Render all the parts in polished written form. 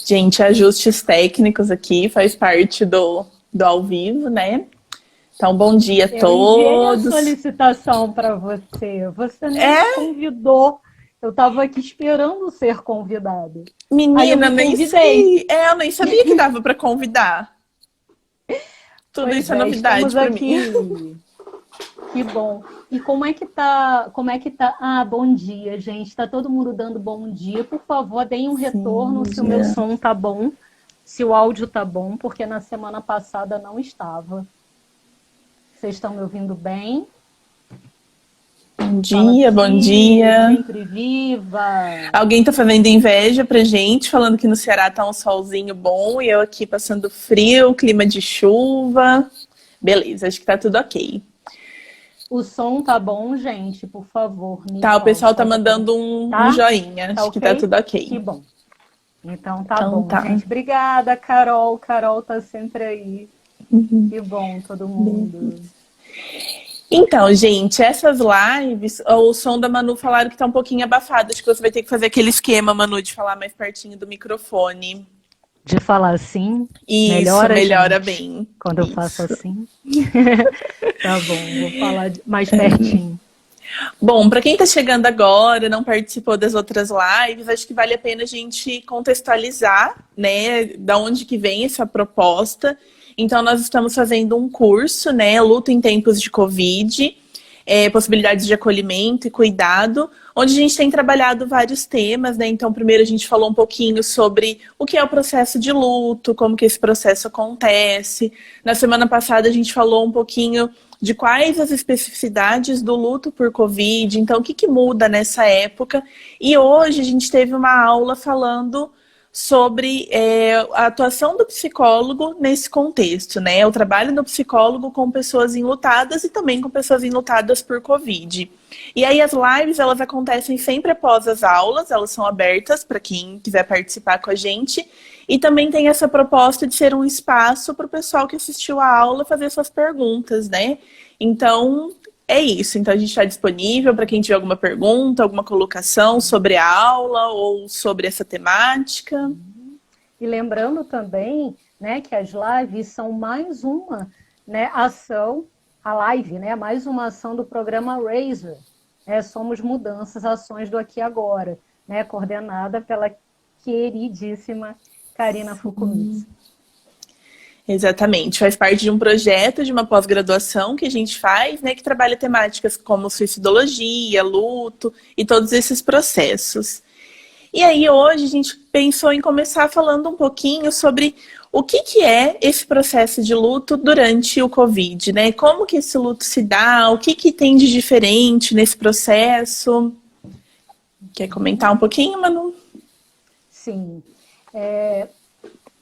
Gente, ajustes técnicos aqui, faz parte do ao vivo, né? Então, bom dia a Eu enviei a todos. solicitação para você. Você nem me É, convidou. Eu estava aqui esperando ser convidado. Aí eu menina, me nem convidei. sei. Eu nem sabia que dava para convidar. Tudo Pois isso é é, novidade estamos para mim. aqui. Que bom. E como é que tá? Como é que tá? Ah, bom dia, gente. Está todo mundo dando bom dia. Por favor, deem um retorno Sim, se o meu dia. som tá bom, se o áudio tá bom, porque na semana passada não estava. Vocês estão me ouvindo bem? Bom Fala dia, bom sim, dia. sempre viva. Alguém tá fazendo inveja pra gente, falando que no Ceará tá um solzinho bom e eu aqui passando frio, clima de chuva. Beleza, acho que tá tudo ok. O som tá bom, gente? Por favor, me Tá, o pessoal tá conta. Tá tudo, mandando um tá? joinha, Tá acho que tá ok? tudo ok. Que bom. Então tá Então bom, tá. gente. Obrigada, Carol. Carol tá sempre aí. Que bom, todo mundo. Então, gente, essas lives, o som da Manu falaram que tá um pouquinho abafado. Acho que você vai ter que fazer aquele esquema, Manu, de falar mais pertinho do microfone. De falar assim, Isso, melhora, melhora gente. bem. Quando eu faço Isso. assim. Tá bom, vou falar mais pertinho. Bom, para quem está chegando agora, não participou das outras lives, acho que vale a pena a gente contextualizar, né, da onde que vem essa proposta. Então, nós estamos fazendo um curso, né, Luta em Tempos de Covid, possibilidades de acolhimento e cuidado, onde a gente tem trabalhado vários temas, né? Então, primeiro a gente falou um pouquinho sobre o que é o processo de luto, como que esse processo acontece. Na semana passada a gente falou um pouquinho de quais as especificidades do luto por Covid, então o que muda nessa época. E hoje a gente teve uma aula falando sobre a atuação do psicólogo nesse contexto, né? O trabalho do psicólogo com pessoas enlutadas e também com pessoas enlutadas por Covid. E aí as lives, elas acontecem sempre após as aulas, elas são abertas para quem quiser participar com a gente. E também tem essa proposta de ser um espaço para o pessoal que assistiu a aula fazer suas perguntas, né? Então, é isso. Então, a gente está disponível para quem tiver alguma pergunta, alguma colocação sobre a aula ou sobre essa temática. E lembrando também, né, que as lives são mais uma, né, ação, a live, né, mais uma ação do programa Razer, né, Somos Mudanças, Ações do Aqui e Agora, né, coordenada pela queridíssima Karina Fukumitsu. Exatamente, faz parte de um projeto de uma pós-graduação que a gente faz, né, que trabalha temáticas como suicidologia, luto e todos esses processos. E aí hoje a gente pensou em começar falando um pouquinho sobre o que é esse processo de luto durante o Covid, né? Como que esse luto se dá, o que tem de diferente nesse processo? Quer comentar um pouquinho, Manu? Sim.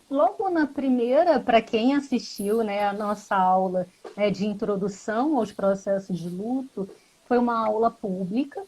Logo na primeira, para quem assistiu, né, a nossa aula, né, de introdução aos processos de luto, foi uma aula pública,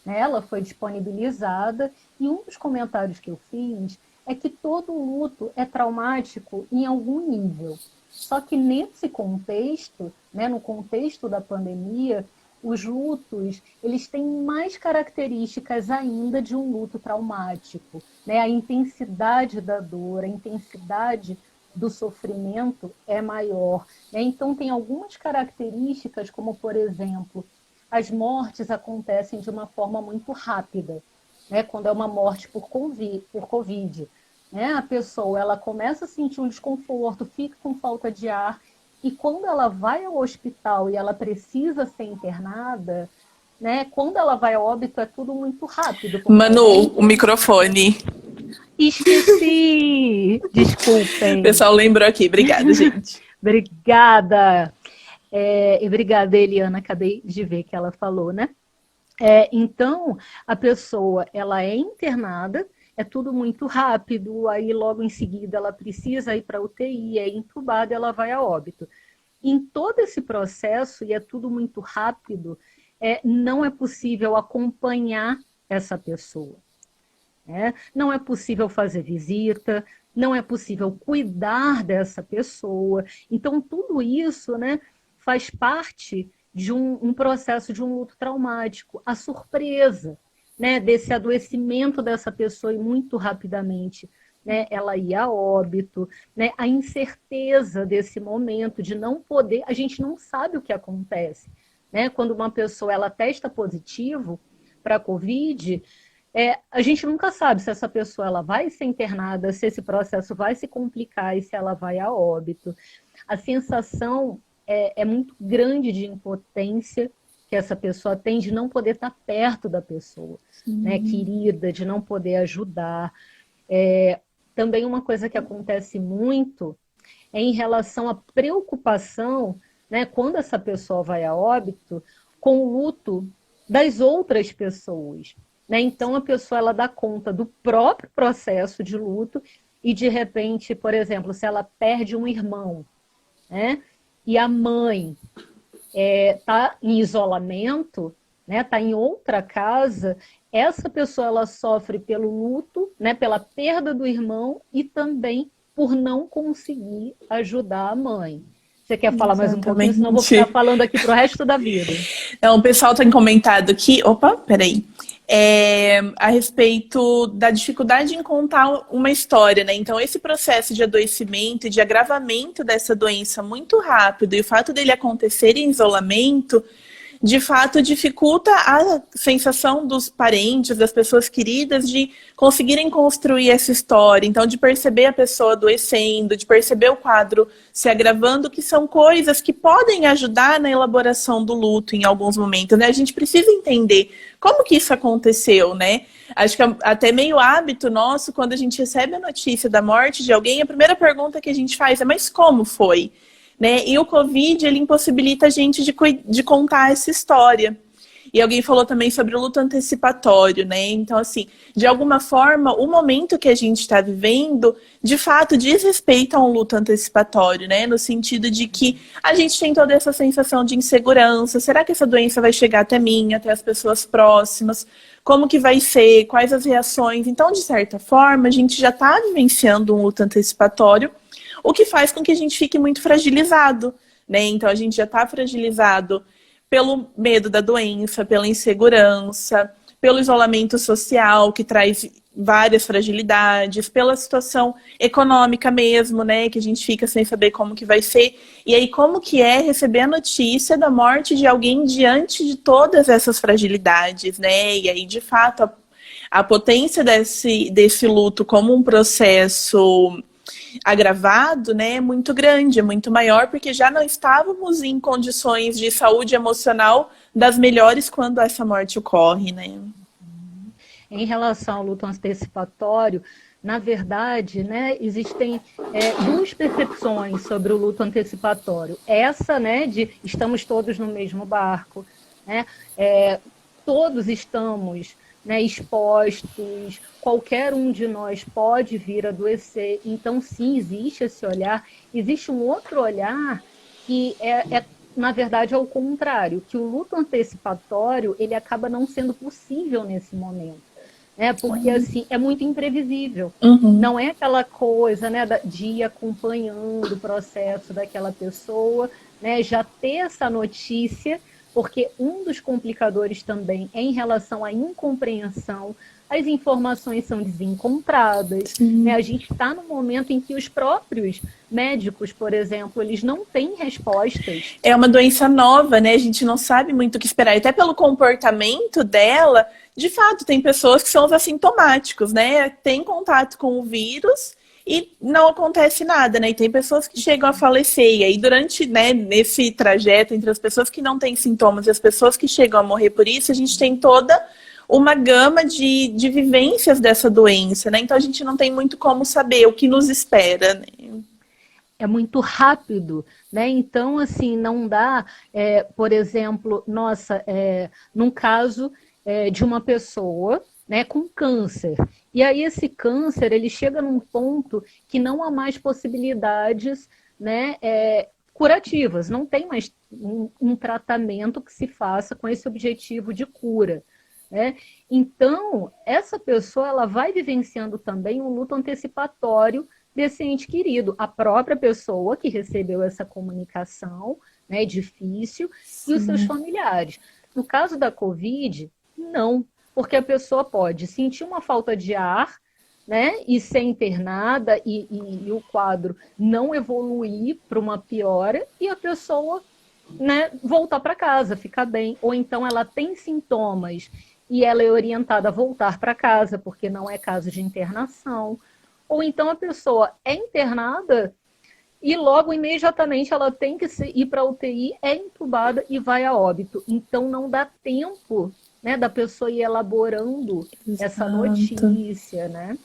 né, ela foi disponibilizada, e um dos comentários que eu fiz é que todo luto é traumático em algum nível. Só que nesse contexto, né, no contexto da pandemia, os lutos, eles têm mais características ainda de um luto traumático, né? A intensidade da dor, a intensidade do sofrimento é maior, né? Então tem algumas características, como por exemplo, as mortes acontecem de uma forma muito rápida, né? Quando é uma morte por COVID, né? A pessoa ela começa a sentir um desconforto, fica com falta de ar, e quando ela vai ao hospital e ela precisa ser internada, né? Quando ela vai ao óbito é tudo muito rápido, porque ela é Manu, o internada. microfone. Esqueci! O Desculpem. pessoal lembrou aqui. Obrigada, gente. Obrigada. E obrigada, Eliana. Acabei de ver que ela falou, né? Então, a pessoa ela é internada, é tudo muito rápido, aí logo em seguida ela precisa ir para a UTI, é entubada, ela vai a óbito. Em todo esse processo, e é tudo muito rápido, não é possível acompanhar essa pessoa. Né? Não é possível fazer visita, não é possível cuidar dessa pessoa. Então, tudo isso, né, faz parte de um processo de um luto traumático. A surpresa, né, desse adoecimento dessa pessoa e muito rapidamente né, ela ir a óbito, né, a incerteza desse momento de não poder, a gente não sabe o que acontece, né, quando uma pessoa ela testa positivo para a Covid, a gente nunca sabe se essa pessoa ela vai ser internada, se esse processo vai se complicar e se ela vai a óbito. A sensação é muito grande de impotência que essa pessoa tem de não poder estar perto da pessoa, né, querida, de não poder ajudar. Também uma coisa que acontece muito é em relação à preocupação, né, quando essa pessoa vai a óbito, com o luto das outras pessoas. Né? Então, a pessoa ela dá conta do próprio processo de luto e, de repente, por exemplo, se ela perde um irmão, né, e a mãe está em isolamento, né, está em outra casa, essa pessoa ela sofre pelo luto, né, pela perda do irmão e também por não conseguir ajudar a mãe. Você quer falar mais um pouquinho? Senão eu vou ficar falando aqui pro resto da vida. Então, o pessoal tem comentado aqui... Opa, peraí. A respeito da dificuldade em contar uma história, né? Então, esse processo de adoecimento e de agravamento dessa doença muito rápido e o fato dele acontecer em isolamento, de fato, dificulta a sensação dos parentes, das pessoas queridas, de conseguirem construir essa história. Então, de perceber a pessoa adoecendo, de perceber o quadro se agravando, que são coisas que podem ajudar na elaboração do luto em alguns momentos, né? A gente precisa entender como que isso aconteceu, né? Acho que é até meio hábito nosso, quando a gente recebe a notícia da morte de alguém, a primeira pergunta que a gente faz é: mas como foi? Né? E o Covid, ele impossibilita a gente de contar essa história. E alguém falou também sobre o luto antecipatório, né? Então, assim, de alguma forma, o momento que a gente está vivendo, de fato, diz respeito a um luto antecipatório, né? No sentido de que a gente tem toda essa sensação de insegurança. Será que essa doença vai chegar até mim, até as pessoas próximas? Como que vai ser? Quais as reações? Então, de certa forma, a gente já está vivenciando um luto antecipatório, o que faz com que a gente fique muito fragilizado, né? Então, a gente já está fragilizado pelo medo da doença, pela insegurança, pelo isolamento social, que traz várias fragilidades, pela situação econômica mesmo, né? Que a gente fica sem saber como que vai ser. E aí, como que é receber a notícia da morte de alguém diante de todas essas fragilidades, né? E aí, de fato, a potência desse luto como um processo agravado, né, é muito grande, é muito maior, porque já não estávamos em condições de saúde emocional das melhores quando essa morte ocorre, né? Em relação ao luto antecipatório, na verdade, né, existem duas percepções sobre o luto antecipatório. Essa, né, de estamos todos no mesmo barco, né, todos estamos, né, expostos, qualquer um de nós pode vir a adoecer. Então, sim, existe esse olhar. Existe um outro olhar que na verdade, ao contrário, que o luto antecipatório ele acaba não sendo possível nesse momento. Porque assim, é muito imprevisível. Não é aquela coisa, né, de ir acompanhando o processo daquela pessoa, né, já ter essa notícia, porque um dos complicadores também é em relação à incompreensão. As informações são desencontradas, né? A gente está no momento em que os próprios médicos, por exemplo, eles não têm respostas. É uma doença nova, né? A gente não sabe muito o que esperar. Até pelo comportamento dela, de fato, tem pessoas que são os assintomáticos, né? Tem contato com o vírus e não acontece nada, né? E tem pessoas que chegam a falecer. E aí, durante, né, nesse trajeto entre as pessoas que não têm sintomas e as pessoas que chegam a morrer por isso, a gente tem toda uma gama de vivências dessa doença, né? Então, a gente não tem muito como saber o que nos espera, né? É muito rápido, né? Então, assim, não dá, por exemplo, num caso de uma pessoa, né, com câncer. E aí esse câncer, ele chega num ponto que não há mais possibilidades, né, curativas. Não tem mais um tratamento que se faça com esse objetivo de cura, né? Então, essa pessoa ela vai vivenciando também um luto antecipatório desse ente querido. A própria pessoa que recebeu essa comunicação, né, difícil, e os seus familiares. No caso da Covid, não. Porque a pessoa pode sentir uma falta de ar, né, e ser internada e o quadro não evoluir para uma piora e a pessoa, né, voltar para casa, ficar bem. Ou então ela tem sintomas e ela é orientada a voltar para casa, porque não é caso de internação. Ou então a pessoa é internada e logo, imediatamente, ela tem que ir para a UTI, é entubada e vai a óbito. Então, não dá tempo, né, da pessoa ir elaborando essa Exato. notícia, né?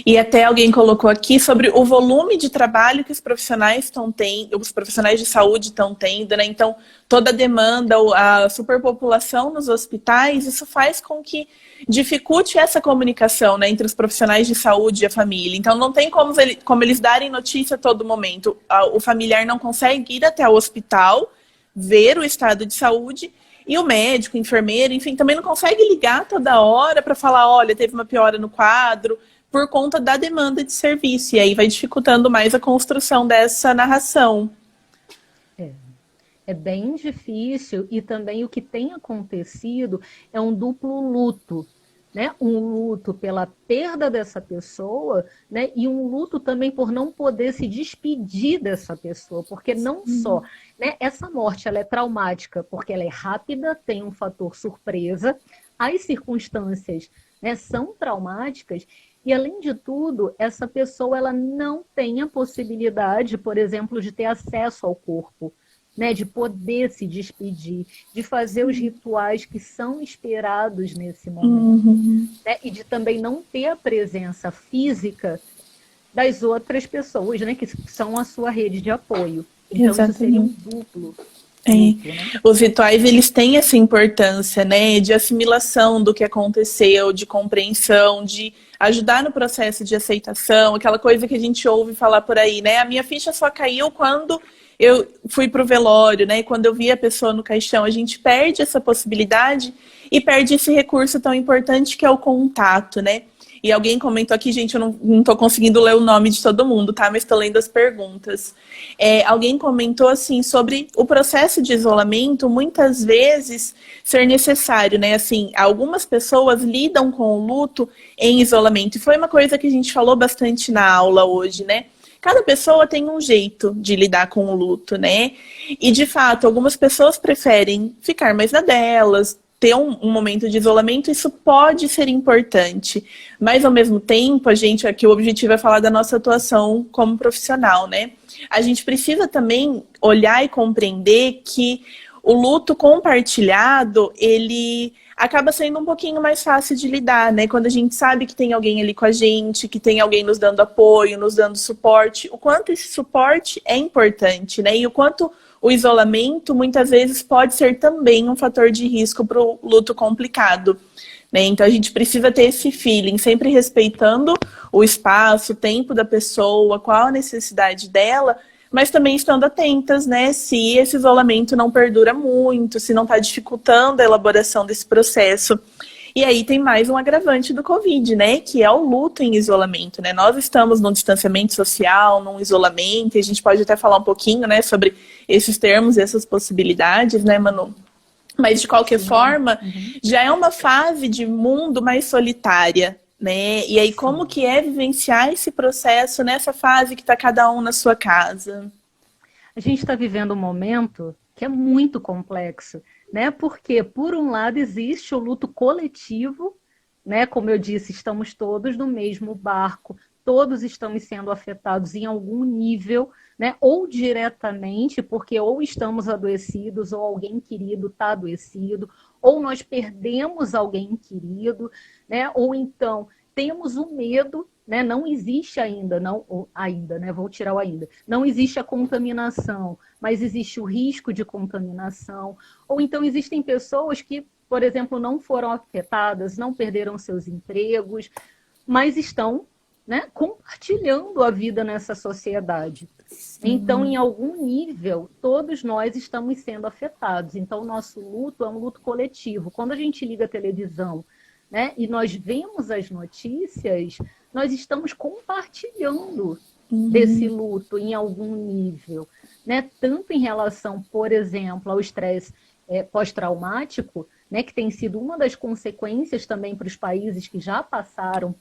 E até alguém colocou aqui sobre o volume de trabalho que os profissionais estão tendo, os profissionais de saúde estão tendo, né? Então, toda a demanda, a superpopulação nos hospitais, isso faz com que dificulte essa comunicação, né, entre os profissionais de saúde e a família. Então, não tem como eles darem notícia a todo momento. O familiar não consegue ir até o hospital, ver o estado de saúde, e o médico, o enfermeiro, enfim, também não consegue ligar toda hora para falar, olha, teve uma piora no quadro, por conta da demanda de serviço. E aí vai dificultando mais a construção dessa narração. É bem difícil e também o que tem acontecido é um duplo luto, né? Um luto pela perda dessa pessoa, né? E um luto também por não poder se despedir dessa pessoa, porque não só, né? Essa morte ela é traumática porque ela é rápida, tem um fator surpresa, as circunstâncias, né, são traumáticas. E, além de tudo, essa pessoa ela não tem a possibilidade, por exemplo, de ter acesso ao corpo, né, de poder se despedir, de fazer os rituais que são esperados nesse momento, né, e de também não ter a presença física das outras pessoas, né, que são a sua rede de apoio. Então, isso seria um Exatamente. duplo É. luto, né? Os rituais, eles têm essa importância, né, de assimilação do que aconteceu, de compreensão, de ajudar no processo de aceitação, aquela coisa que a gente ouve falar por aí, né, a minha ficha só caiu quando eu fui pro velório, né, quando eu vi a pessoa no caixão. A gente perde essa possibilidade e perde esse recurso tão importante que é o contato, né. E alguém comentou aqui, gente, eu não tô conseguindo ler o nome de todo mundo, tá? Mas tô lendo as perguntas. Alguém comentou, assim, sobre o processo de isolamento, muitas vezes, ser necessário, né? Assim, algumas pessoas lidam com o luto em isolamento. E foi uma coisa que a gente falou bastante na aula hoje, né? Cada pessoa tem um jeito de lidar com o luto, né? E, de fato, algumas pessoas preferem ficar mais na delas, ter um momento de isolamento. Isso pode ser importante, mas ao mesmo tempo, a gente aqui, o objetivo é falar da nossa atuação como profissional, né? A gente precisa também olhar e compreender que o luto compartilhado, ele acaba sendo um pouquinho mais fácil de lidar, né? Quando a gente sabe que tem alguém ali com a gente, que tem alguém nos dando apoio, nos dando suporte, o quanto esse suporte é importante, né? E o quanto o isolamento, muitas vezes, pode ser também um fator de risco para o luto complicado, né? Então, a gente precisa ter esse feeling, sempre respeitando o espaço, o tempo da pessoa, qual a necessidade dela, mas também estando atentas, né? Se esse isolamento não perdura muito, se não está dificultando a elaboração desse processo. E aí tem mais um agravante do Covid, né? Que é o luto em isolamento, né? Nós estamos num distanciamento social, num isolamento, e a gente pode até falar um pouquinho, né, sobre esses termos e essas possibilidades, né, Manu? Mas, de qualquer forma, já é uma fase de mundo mais solitária, né? E aí, como que é vivenciar esse processo nessa fase que está cada um na sua casa? A gente está vivendo um momento que é muito complexo, né? Porque, por um lado, existe o luto coletivo, né? Como eu disse, estamos todos no mesmo barco, todos estamos sendo afetados em algum nível, né? Ou diretamente, porque ou estamos adoecidos, ou alguém querido está adoecido, ou nós perdemos alguém querido, né? Ou então temos o medo, né? Não existe ainda, né? Vou tirar o ainda. Não existe a contaminação, mas existe o risco de contaminação. Ou então existem pessoas que, por exemplo, não foram afetadas, não perderam seus empregos, mas estão, né, compartilhando a vida nessa sociedade. Então, em algum nível, todos nós estamos sendo afetados. Então, o nosso luto é um luto coletivo. Quando a gente liga a televisão, né, e nós vemos as notícias, nós estamos compartilhando desse luto em algum nível, né? Tanto em relação, por exemplo, ao estresse pós-traumático, né, que tem sido uma das consequências também para os países que já passaram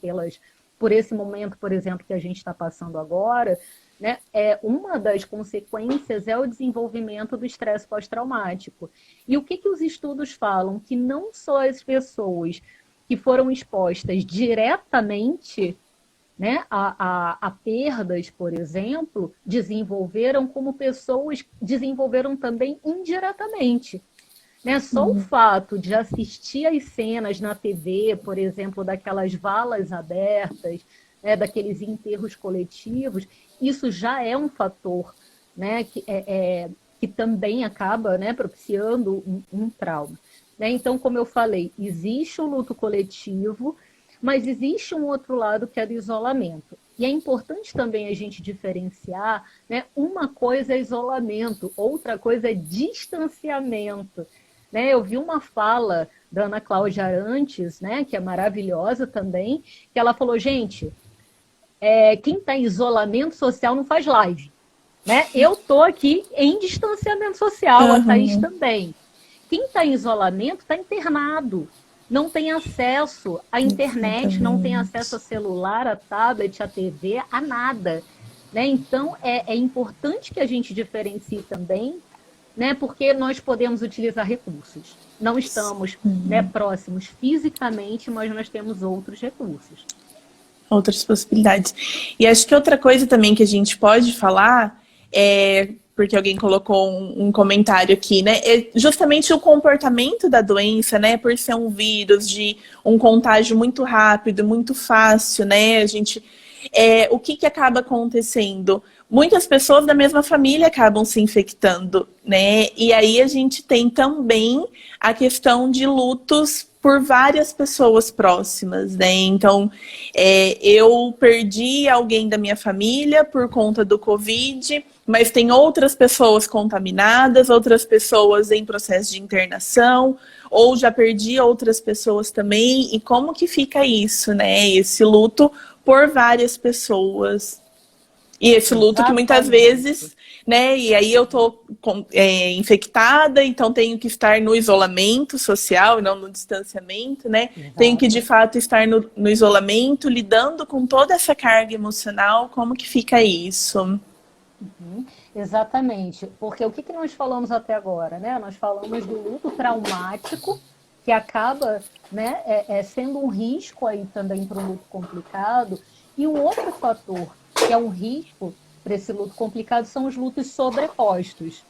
por esse momento, por exemplo, que a gente está passando agora, né, uma das consequências é o desenvolvimento do estresse pós-traumático. E o que os estudos falam? Que não só as pessoas que foram expostas diretamente, né, a perdas, por exemplo, desenvolveram, como pessoas desenvolveram também indiretamente. Né? Só o fato de assistir às cenas na TV, por exemplo, daquelas valas abertas, né, daqueles enterros coletivos, isso já é um fator, né, que também acaba, né, propiciando um trauma. Né? Então, como eu falei, existe o luto coletivo, mas existe um outro lado que é do isolamento. E é importante também a gente diferenciar, né, uma coisa é isolamento, outra coisa é distanciamento. Né? Eu vi uma fala da Ana Cláudia Arantes, né, que é maravilhosa também, que ela falou, gente, quem está em isolamento social não faz live. Né? Eu estou aqui em distanciamento social, a Thaís também. Quem está em isolamento está internado, não tem acesso à internet, não tem acesso a celular, a tablet, a TV, a nada. Né? Então, é importante que a gente diferencie também, né? Porque nós podemos utilizar recursos. Não estamos, né, próximos fisicamente, mas nós temos outros recursos. Outras possibilidades. E acho que outra coisa também que a gente pode falar porque alguém colocou um comentário aqui, né? É justamente o comportamento da doença, né? Por ser um vírus de um contágio muito rápido, muito fácil, né? A gente, o que acaba acontecendo? Muitas pessoas da mesma família acabam se infectando, né? E aí a gente tem também a questão de lutos por várias pessoas próximas, né? Então, eu perdi alguém da minha família por conta do Covid, mas tem outras pessoas contaminadas, outras pessoas em processo de internação, ou já perdi outras pessoas também. E como que fica isso, né? Esse luto por várias pessoas. E esse luto que muitas vezes, né, e aí eu tô infectada, então tenho que estar no isolamento social e não no distanciamento, né? Exato. Tenho que, de fato, estar no isolamento, lidando com toda essa carga emocional. Como que fica isso? Exatamente, porque o que nós falamos até agora, né? Nós falamos do luto traumático, que acaba, né, sendo um risco aí também para o luto complicado, e um outro fator que é um risco para esse luto complicado são os lutos sobrepostos,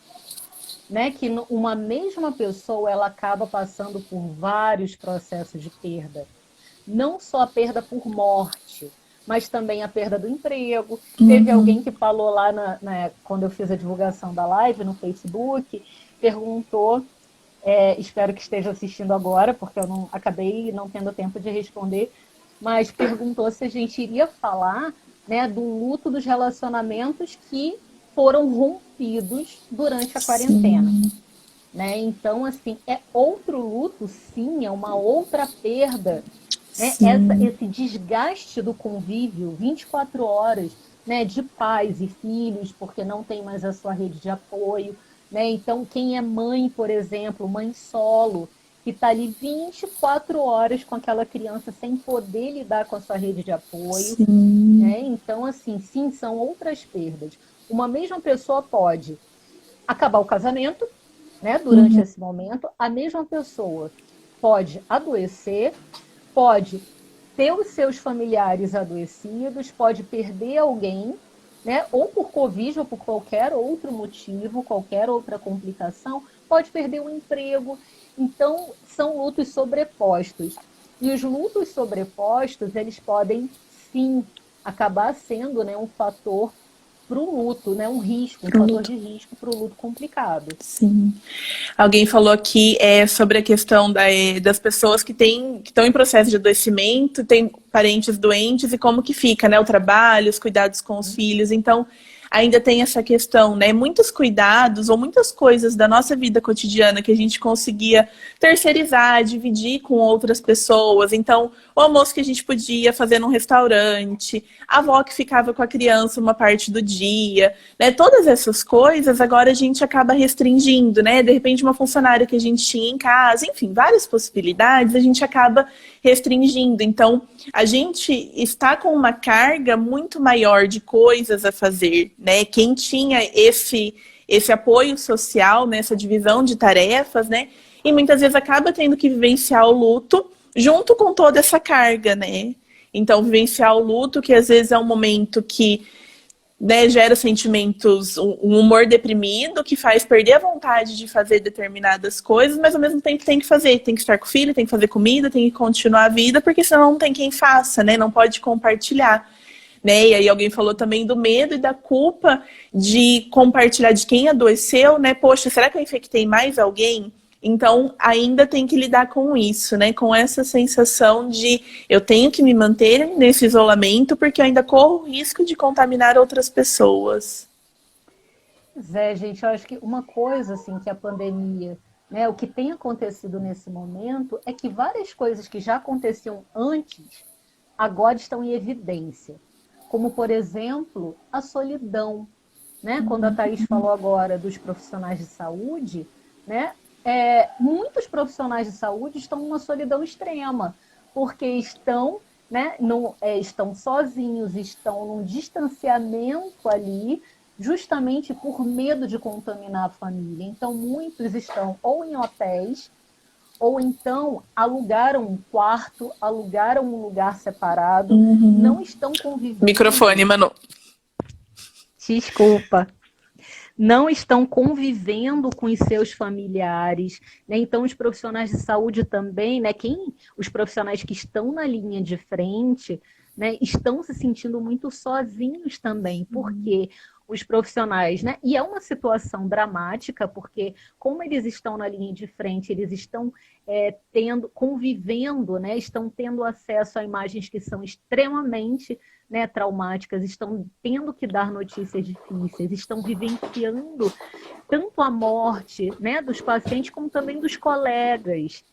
né? Que uma mesma pessoa ela acaba passando por vários processos de perda, não só a perda por morte, mas também a perda do emprego. Teve alguém que falou lá quando eu fiz a divulgação da live no Facebook, perguntou, espero que esteja assistindo agora, porque eu acabei não tendo tempo de responder, mas perguntou se a gente iria falar, né, do luto dos relacionamentos que foram rompidos durante a quarentena. Né? Então, assim, é outro luto, sim, é uma outra perda. Né? Esse desgaste do convívio 24 horas, né, de pais e filhos, porque não tem mais a sua rede de apoio. Né? Então, quem é mãe, por exemplo, mãe solo, que está ali 24 horas com aquela criança sem poder lidar com a sua rede de apoio. Né? Então, assim, sim, são outras perdas. Uma mesma pessoa pode acabar o casamento, né, durante esse momento, a mesma pessoa pode adoecer, pode ter os seus familiares adoecidos, pode perder alguém, né, ou por Covid ou por qualquer outro motivo, qualquer outra complicação, pode perder o emprego. Então, são lutos sobrepostos. E os lutos sobrepostos, eles podem, sim, acabar sendo, né, um fator para o luto, né, um fator de risco para o luto complicado. Sim. Alguém falou aqui sobre a questão das pessoas que estão em processo de adoecimento, têm parentes doentes, e como que fica, né, o trabalho, os cuidados com os filhos. Então, ainda tem essa questão, né? Muitos cuidados ou muitas coisas da nossa vida cotidiana que a gente conseguia terceirizar, dividir com outras pessoas. Então, o almoço que a gente podia fazer num restaurante, a avó que ficava com a criança uma parte do dia, né? Todas essas coisas agora a gente acaba restringindo, né? De repente, uma funcionária que a gente tinha em casa, enfim, várias possibilidades, a gente acaba restringindo. Então, a gente está com uma carga muito maior de coisas a fazer, né? Quem tinha esse apoio social, né? Essa divisão de tarefas, né? E muitas vezes acaba tendo que vivenciar o luto junto com toda essa carga, né? Então, vivenciar o luto, que às vezes é um momento que, né, gera sentimentos, um humor deprimido, que faz perder a vontade de fazer determinadas coisas, mas ao mesmo tempo tem que fazer, tem que estar com o filho, tem que fazer comida, tem que continuar a vida, porque senão não tem quem faça, né? Não pode compartilhar. Né? E aí alguém falou também do medo e da culpa de compartilhar de quem adoeceu, né? Poxa, será que eu infectei mais alguém? Então, ainda tem que lidar com isso, né? Com essa sensação de eu tenho que me manter nesse isolamento porque eu ainda corro o risco de contaminar outras pessoas. Zé, gente, eu acho que uma coisa assim que a pandemia, né, o que tem acontecido nesse momento é que várias coisas que já aconteciam antes agora estão em evidência. Como, por exemplo, a solidão, né? Quando a Thaís falou agora dos profissionais de saúde, né? Muitos profissionais de saúde estão numa solidão extrema, porque estão, né, estão sozinhos, estão num distanciamento ali, justamente por medo de contaminar a família. Então, muitos estão ou em hotéis, ou então alugaram um quarto, alugaram um lugar separado, não estão convivendo. Microfone, Manu. Desculpa. Não estão convivendo com os seus familiares, né? Então os profissionais de saúde também, né? Os profissionais que estão na linha de frente, né? Estão se sentindo muito sozinhos também, porque os profissionais, né? E é uma situação dramática, porque como eles estão na linha de frente, eles estão convivendo, né? Estão tendo acesso a imagens que são extremamente, né, traumáticas, estão tendo que dar notícias difíceis, estão vivenciando tanto a morte, né, dos pacientes como também dos colegas.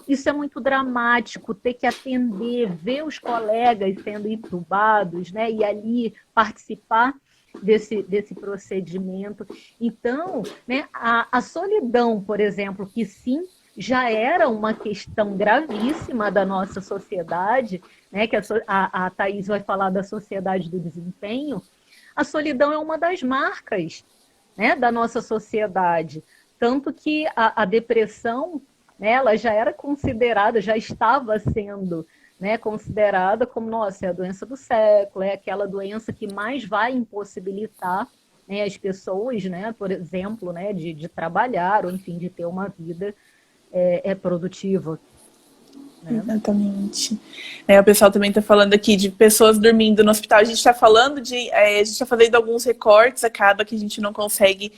Isso é muito dramático, ter que atender, ver os colegas sendo entubados, né, e ali participar desse procedimento. Então, né, a solidão, por exemplo, que sim, já era uma questão gravíssima da nossa sociedade, né, que a Thaís vai falar da sociedade do desempenho, a solidão é uma das marcas, né, da nossa sociedade. Tanto que a depressão, né, ela já era considerada, já estava sendo, né, considerada como, nossa, é a doença do século, é aquela doença que mais vai impossibilitar, né, as pessoas, né, por exemplo, né, de trabalhar, ou enfim, de ter uma vida produtiva. Né? Exatamente. O pessoal também está falando aqui de pessoas dormindo no hospital. A gente está falando a gente está fazendo alguns recortes, acaba que a gente não consegue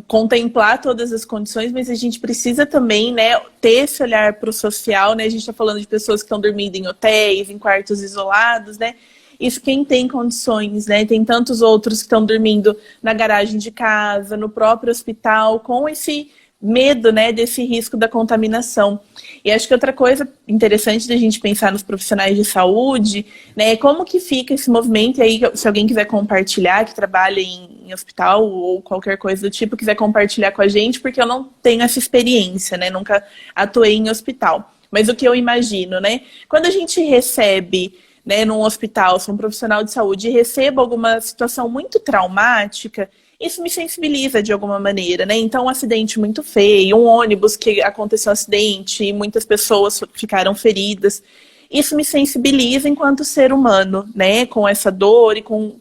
contemplar todas as condições, mas a gente precisa também, né, ter esse olhar para o social, né? A gente está falando de pessoas que estão dormindo em hotéis, em quartos isolados, né? Isso quem tem condições, né? Tem tantos outros que estão dormindo na garagem de casa, no próprio hospital, com esse medo, né, desse risco da contaminação. E acho que outra coisa interessante da gente pensar nos profissionais de saúde, né, é como que fica esse movimento, e aí se alguém quiser compartilhar, que trabalha em hospital ou qualquer coisa do tipo, quiser compartilhar com a gente, porque eu não tenho essa experiência, né, nunca atuei em hospital. Mas o que eu imagino, né, quando a gente recebe, né, num hospital, sou um profissional de saúde e recebo alguma situação muito traumática, isso me sensibiliza de alguma maneira, né? Então, um acidente muito feio, um ônibus que aconteceu um acidente e muitas pessoas ficaram feridas. Isso me sensibiliza enquanto ser humano, né? Com essa dor e com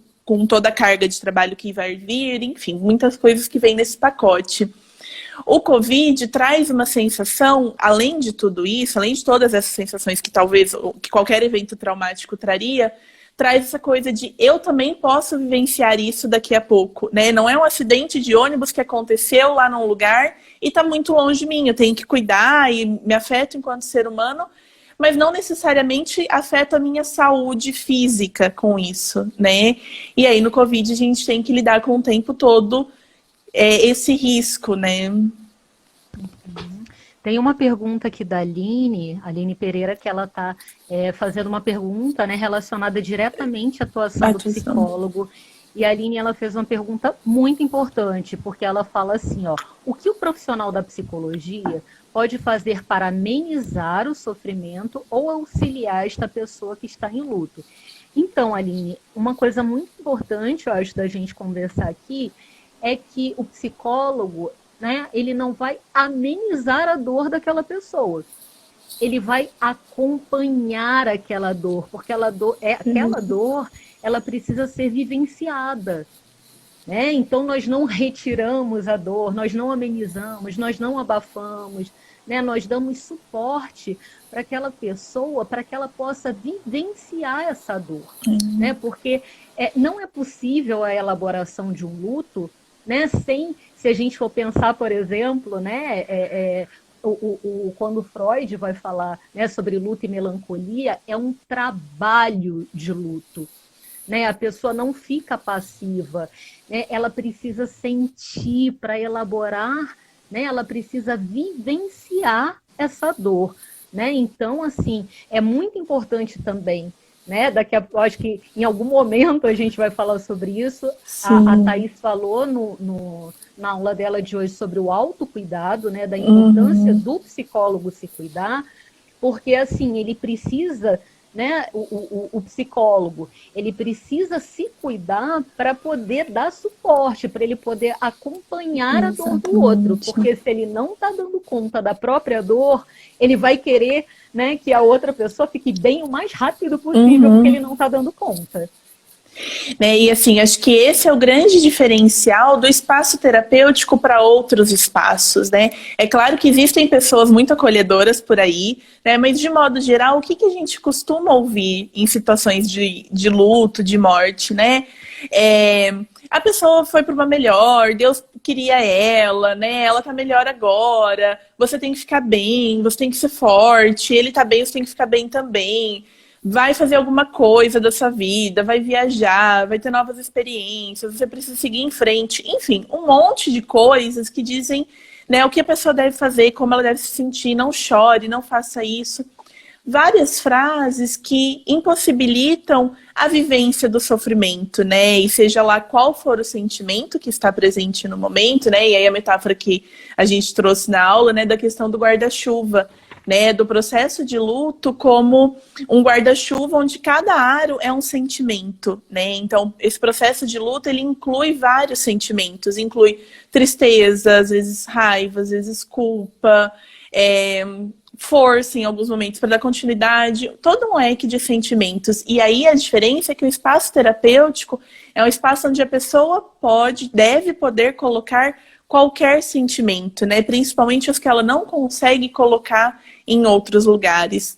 toda a carga de trabalho que vai vir, enfim, muitas coisas que vêm nesse pacote. O Covid traz uma sensação, além de tudo isso, além de todas essas sensações que talvez que qualquer evento traumático traria, traz essa coisa de eu também posso vivenciar isso daqui a pouco, né? Não é um acidente de ônibus que aconteceu lá num lugar e está muito longe de mim. Eu tenho que cuidar e me afeta enquanto ser humano, mas não necessariamente afeta a minha saúde física com isso, né? E aí no Covid a gente tem que lidar com o tempo todo esse risco, né? Tem uma pergunta aqui da Aline Pereira, que ela está fazendo uma pergunta, né, relacionada diretamente à atuação do psicólogo E a Aline, ela fez uma pergunta muito importante, porque ela fala assim, ó, o que o profissional da psicologia pode fazer para amenizar o sofrimento ou auxiliar esta pessoa que está em luto? Então, Aline, uma coisa muito importante, eu acho, da gente conversar aqui, é que o psicólogo, né, ele não vai amenizar a dor daquela pessoa. Ele vai acompanhar aquela dor, porque aquela dor, ela precisa ser vivenciada. Né? Então, nós não retiramos a dor, nós não amenizamos, nós não abafamos, né? Nós damos suporte para aquela pessoa, para que ela possa vivenciar essa dor. Né? Porque não é possível a elaboração de um luto, né? Se a gente for pensar, por exemplo, né? Quando Freud vai falar, né, sobre luto e melancolia, é um trabalho de luto. Né? A pessoa não fica passiva, né? Ela precisa sentir para elaborar, né? Ela precisa vivenciar essa dor. Né? Então, assim, é muito importante também, né? Acho que em algum momento a gente vai falar sobre isso. A Thaís falou na aula dela de hoje sobre o autocuidado, né? Da importância do psicólogo se cuidar, porque assim, ele precisa, né, o psicólogo, ele precisa se cuidar para poder dar suporte, para ele poder acompanhar a dor do outro, porque se ele não está dando conta da própria dor, ele vai querer, né, que a outra pessoa fique bem o mais rápido possível, porque ele não está dando conta. Né? E assim, acho que esse é o grande diferencial do espaço terapêutico para outros espaços, né? É claro que existem pessoas muito acolhedoras por aí, né? Mas de modo geral, o que a gente costuma ouvir em situações de luto, de morte, né? A pessoa foi para uma melhor, Deus queria ela, né? Ela tá melhor agora, você tem que ficar bem, você tem que ser forte, ele tá bem, você tem que ficar bem também. Vai fazer alguma coisa da sua vida, vai viajar, vai ter novas experiências, você precisa seguir em frente. Enfim, um monte de coisas que dizem, né, o que a pessoa deve fazer, como ela deve se sentir, não chore, não faça isso. Várias frases que impossibilitam a vivência do sofrimento, né? E seja lá qual for o sentimento que está presente no momento, né? E aí a metáfora que a gente trouxe na aula, né, da questão do guarda-chuva. Né, do processo de luto como um guarda-chuva onde cada aro é um sentimento, né? Então, esse processo de luto, ele inclui vários sentimentos, inclui tristeza, às vezes raiva, às vezes culpa, força em alguns momentos para dar continuidade, todo um leque de sentimentos. E aí a diferença é que o espaço terapêutico é um espaço onde a pessoa deve poder colocar qualquer sentimento, né? Principalmente os que ela não consegue colocar em outros lugares.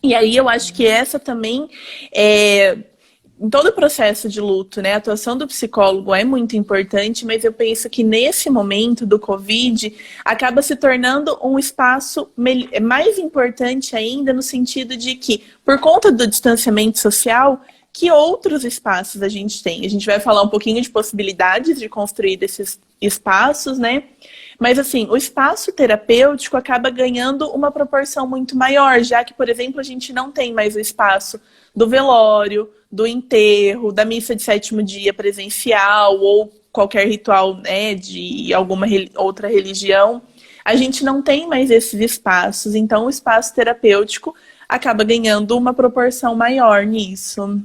E aí eu acho que essa também em todo o processo de luto, né? A atuação do psicólogo é muito importante, mas eu penso que nesse momento do Covid acaba se tornando um espaço mais importante ainda no sentido de que, por conta do distanciamento social, que outros espaços a gente tem. A gente vai falar um pouquinho de possibilidades de construir desses espaços, né? Mas, assim, o espaço terapêutico acaba ganhando uma proporção muito maior, já que, por exemplo, a gente não tem mais o espaço do velório, do enterro, da missa de sétimo dia presencial ou qualquer ritual, né, de alguma outra religião. A gente não tem mais esses espaços, então o espaço terapêutico acaba ganhando uma proporção maior nisso.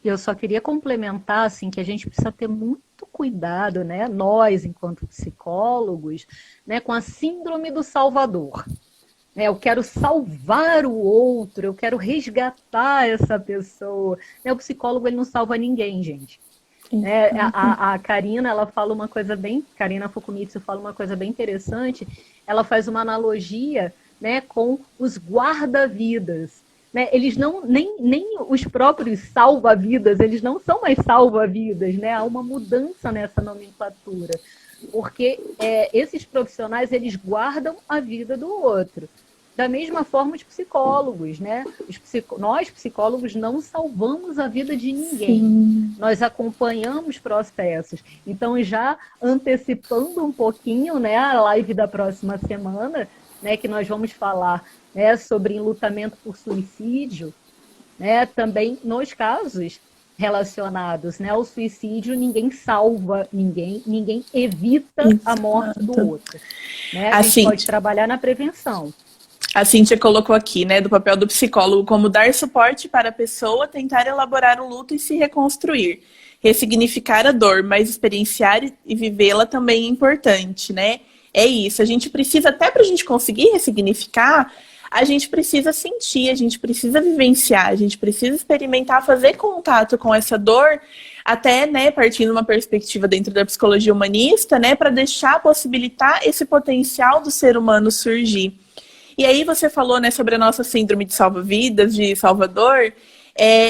E eu só queria complementar, assim, que a gente precisa ter muito cuidado, né, nós, enquanto psicólogos, né, com a síndrome do salvador. Eu quero salvar o outro, eu quero resgatar essa pessoa. O psicólogo, ele não salva ninguém, gente. A Karina, ela fala uma coisa Karina Fukumitsu fala uma coisa bem interessante. Ela faz uma analogia, né, com os guarda-vidas. Né? Eles nem os próprios salva-vidas, eles não são mais salva-vidas, né? Há uma mudança nessa nomenclatura, porque esses profissionais, eles guardam a vida do outro. Da mesma forma os psicólogos, né? Nós, psicólogos, não salvamos a vida de ninguém. Sim. Nós acompanhamos processos. Então, já antecipando um pouquinho, né, a live da próxima semana, né, que nós vamos falar, né, sobre enlutamento por suicídio, né, também nos casos relacionados, né, ao suicídio, ninguém salva ninguém, ninguém evita a morte do outro. Né? A gente pode trabalhar na prevenção. A Cíntia colocou aqui, né, do papel do psicólogo, como dar suporte para a pessoa tentar elaborar o luto e se reconstruir. Ressignificar a dor, mas experienciar e vivê-la também é importante, né? É isso, a gente precisa, até para a gente conseguir ressignificar, a gente precisa sentir, a gente precisa vivenciar, a gente precisa experimentar, fazer contato com essa dor, até, né, partindo de uma perspectiva dentro da psicologia humanista, né, para deixar, possibilitar esse potencial do ser humano surgir. E aí você falou, né, sobre a nossa síndrome de salva-vidas, de Salvador.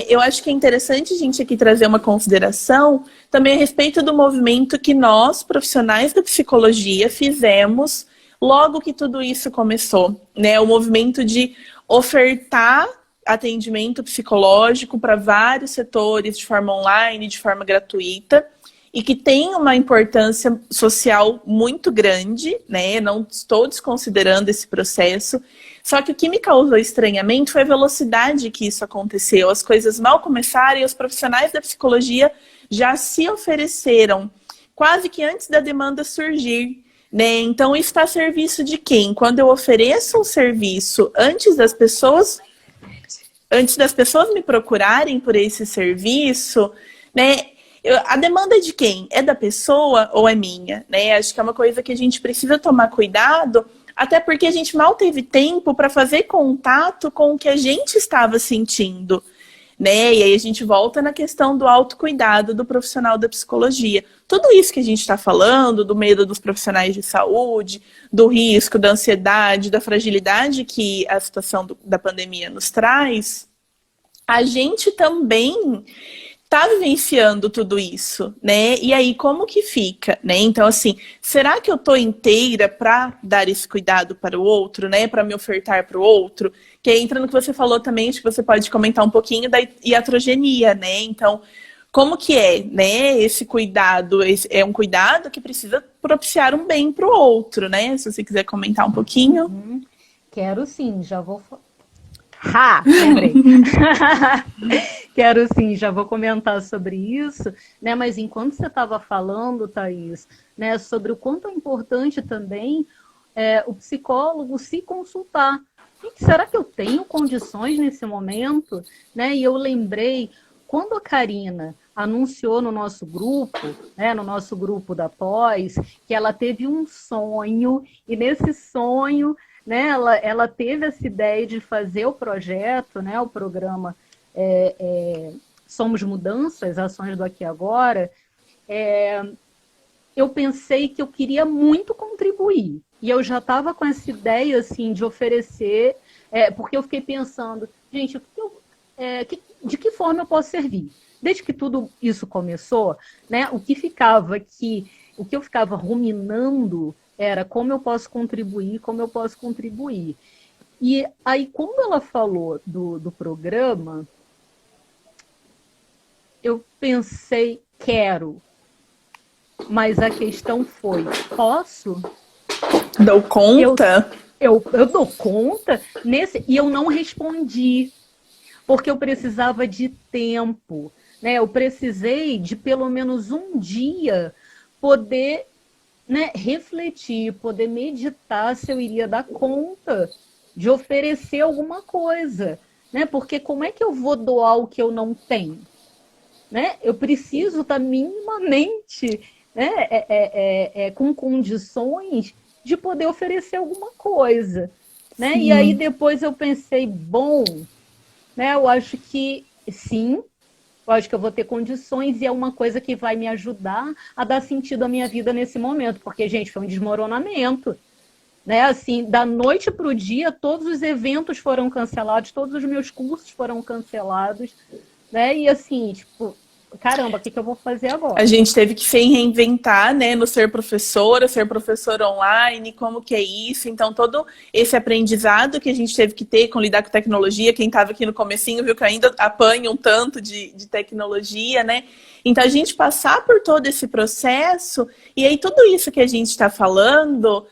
Eu acho que é interessante a gente aqui trazer uma consideração também a respeito do movimento que nós, profissionais da psicologia, fizemos logo que tudo isso começou, né? O movimento de ofertar atendimento psicológico para vários setores de forma online, de forma gratuita, e que tem uma importância social muito grande, né? Não estou desconsiderando esse processo. Só que o que me causou estranhamento foi a velocidade que isso aconteceu. As coisas mal começaram e os profissionais da psicologia já se ofereceram, quase que antes da demanda surgir. Né? Então, isso está a serviço de quem? Quando eu ofereço um serviço antes das pessoas me procurarem por esse serviço, né? A demanda é de quem? É da pessoa ou é minha? Né? Acho que é uma coisa que a gente precisa tomar cuidado, até porque a gente mal teve tempo para fazer contato com o que a gente estava sentindo. Né? E aí a gente volta na questão do autocuidado do profissional da psicologia. Tudo isso que a gente está falando, do medo dos profissionais de saúde, do risco, da ansiedade, da fragilidade que a situação da pandemia nos traz, a gente também está vivenciando tudo isso, né? E aí, como que fica, né? Então, assim, será que eu tô inteira para dar esse cuidado para o outro, né? Para me ofertar para o outro? Que entra no que você falou também, acho que você pode comentar um pouquinho da iatrogenia, né? Então, como que é, né? Esse cuidado, é um cuidado que precisa propiciar um bem para o outro, né? Se você quiser comentar um pouquinho. Quero sim, já vou... lembrei. Quero sim, já vou comentar sobre isso, né? Mas enquanto você estava falando, Thaís, né, sobre o quanto é importante também o psicólogo se consultar. Gente, será que eu tenho condições nesse momento? Né? E eu lembrei, quando a Karina anunciou no nosso grupo, né, no nosso grupo da pós, que ela teve um sonho, e nesse sonho, né, ela teve essa ideia de fazer o projeto, né, o programa Somos Mudanças, Ações do Aqui e Agora. Eu pensei que eu queria muito contribuir. E eu já estava com essa ideia assim, de oferecer, porque eu fiquei pensando, gente, de que forma eu posso servir? Desde que tudo isso começou, né, o que eu ficava ruminando era como eu posso contribuir, como eu posso contribuir. E aí, quando ela falou do programa, eu pensei, quero. Mas a questão foi, posso? Dou conta? Eu dou conta? E eu não respondi, porque eu precisava de tempo. Né? Eu precisei de pelo menos um dia poder... né, refletir, poder meditar se eu iria dar conta de oferecer alguma coisa, né? Porque como é que eu vou doar o que eu não tenho? Né? Eu preciso estar minimamente, né, com condições de poder oferecer alguma coisa. Né? E aí depois eu pensei, bom, né, eu acho que sim, eu acho que eu vou ter condições e é uma coisa que vai me ajudar a dar sentido à minha vida nesse momento. Porque, gente, foi um desmoronamento. Né? Assim, da noite para o dia, todos os eventos foram cancelados, todos os meus cursos foram cancelados. Né? E assim, tipo, caramba, o que eu vou fazer agora? A gente teve que se reinventar, né, no ser professor online, como que é isso. Então, todo esse aprendizado que a gente teve que ter com lidar com tecnologia, quem estava aqui no comecinho viu que ainda apanha um tanto de tecnologia, né? Então, a gente passar por todo esse processo, e aí tudo isso que a gente está falando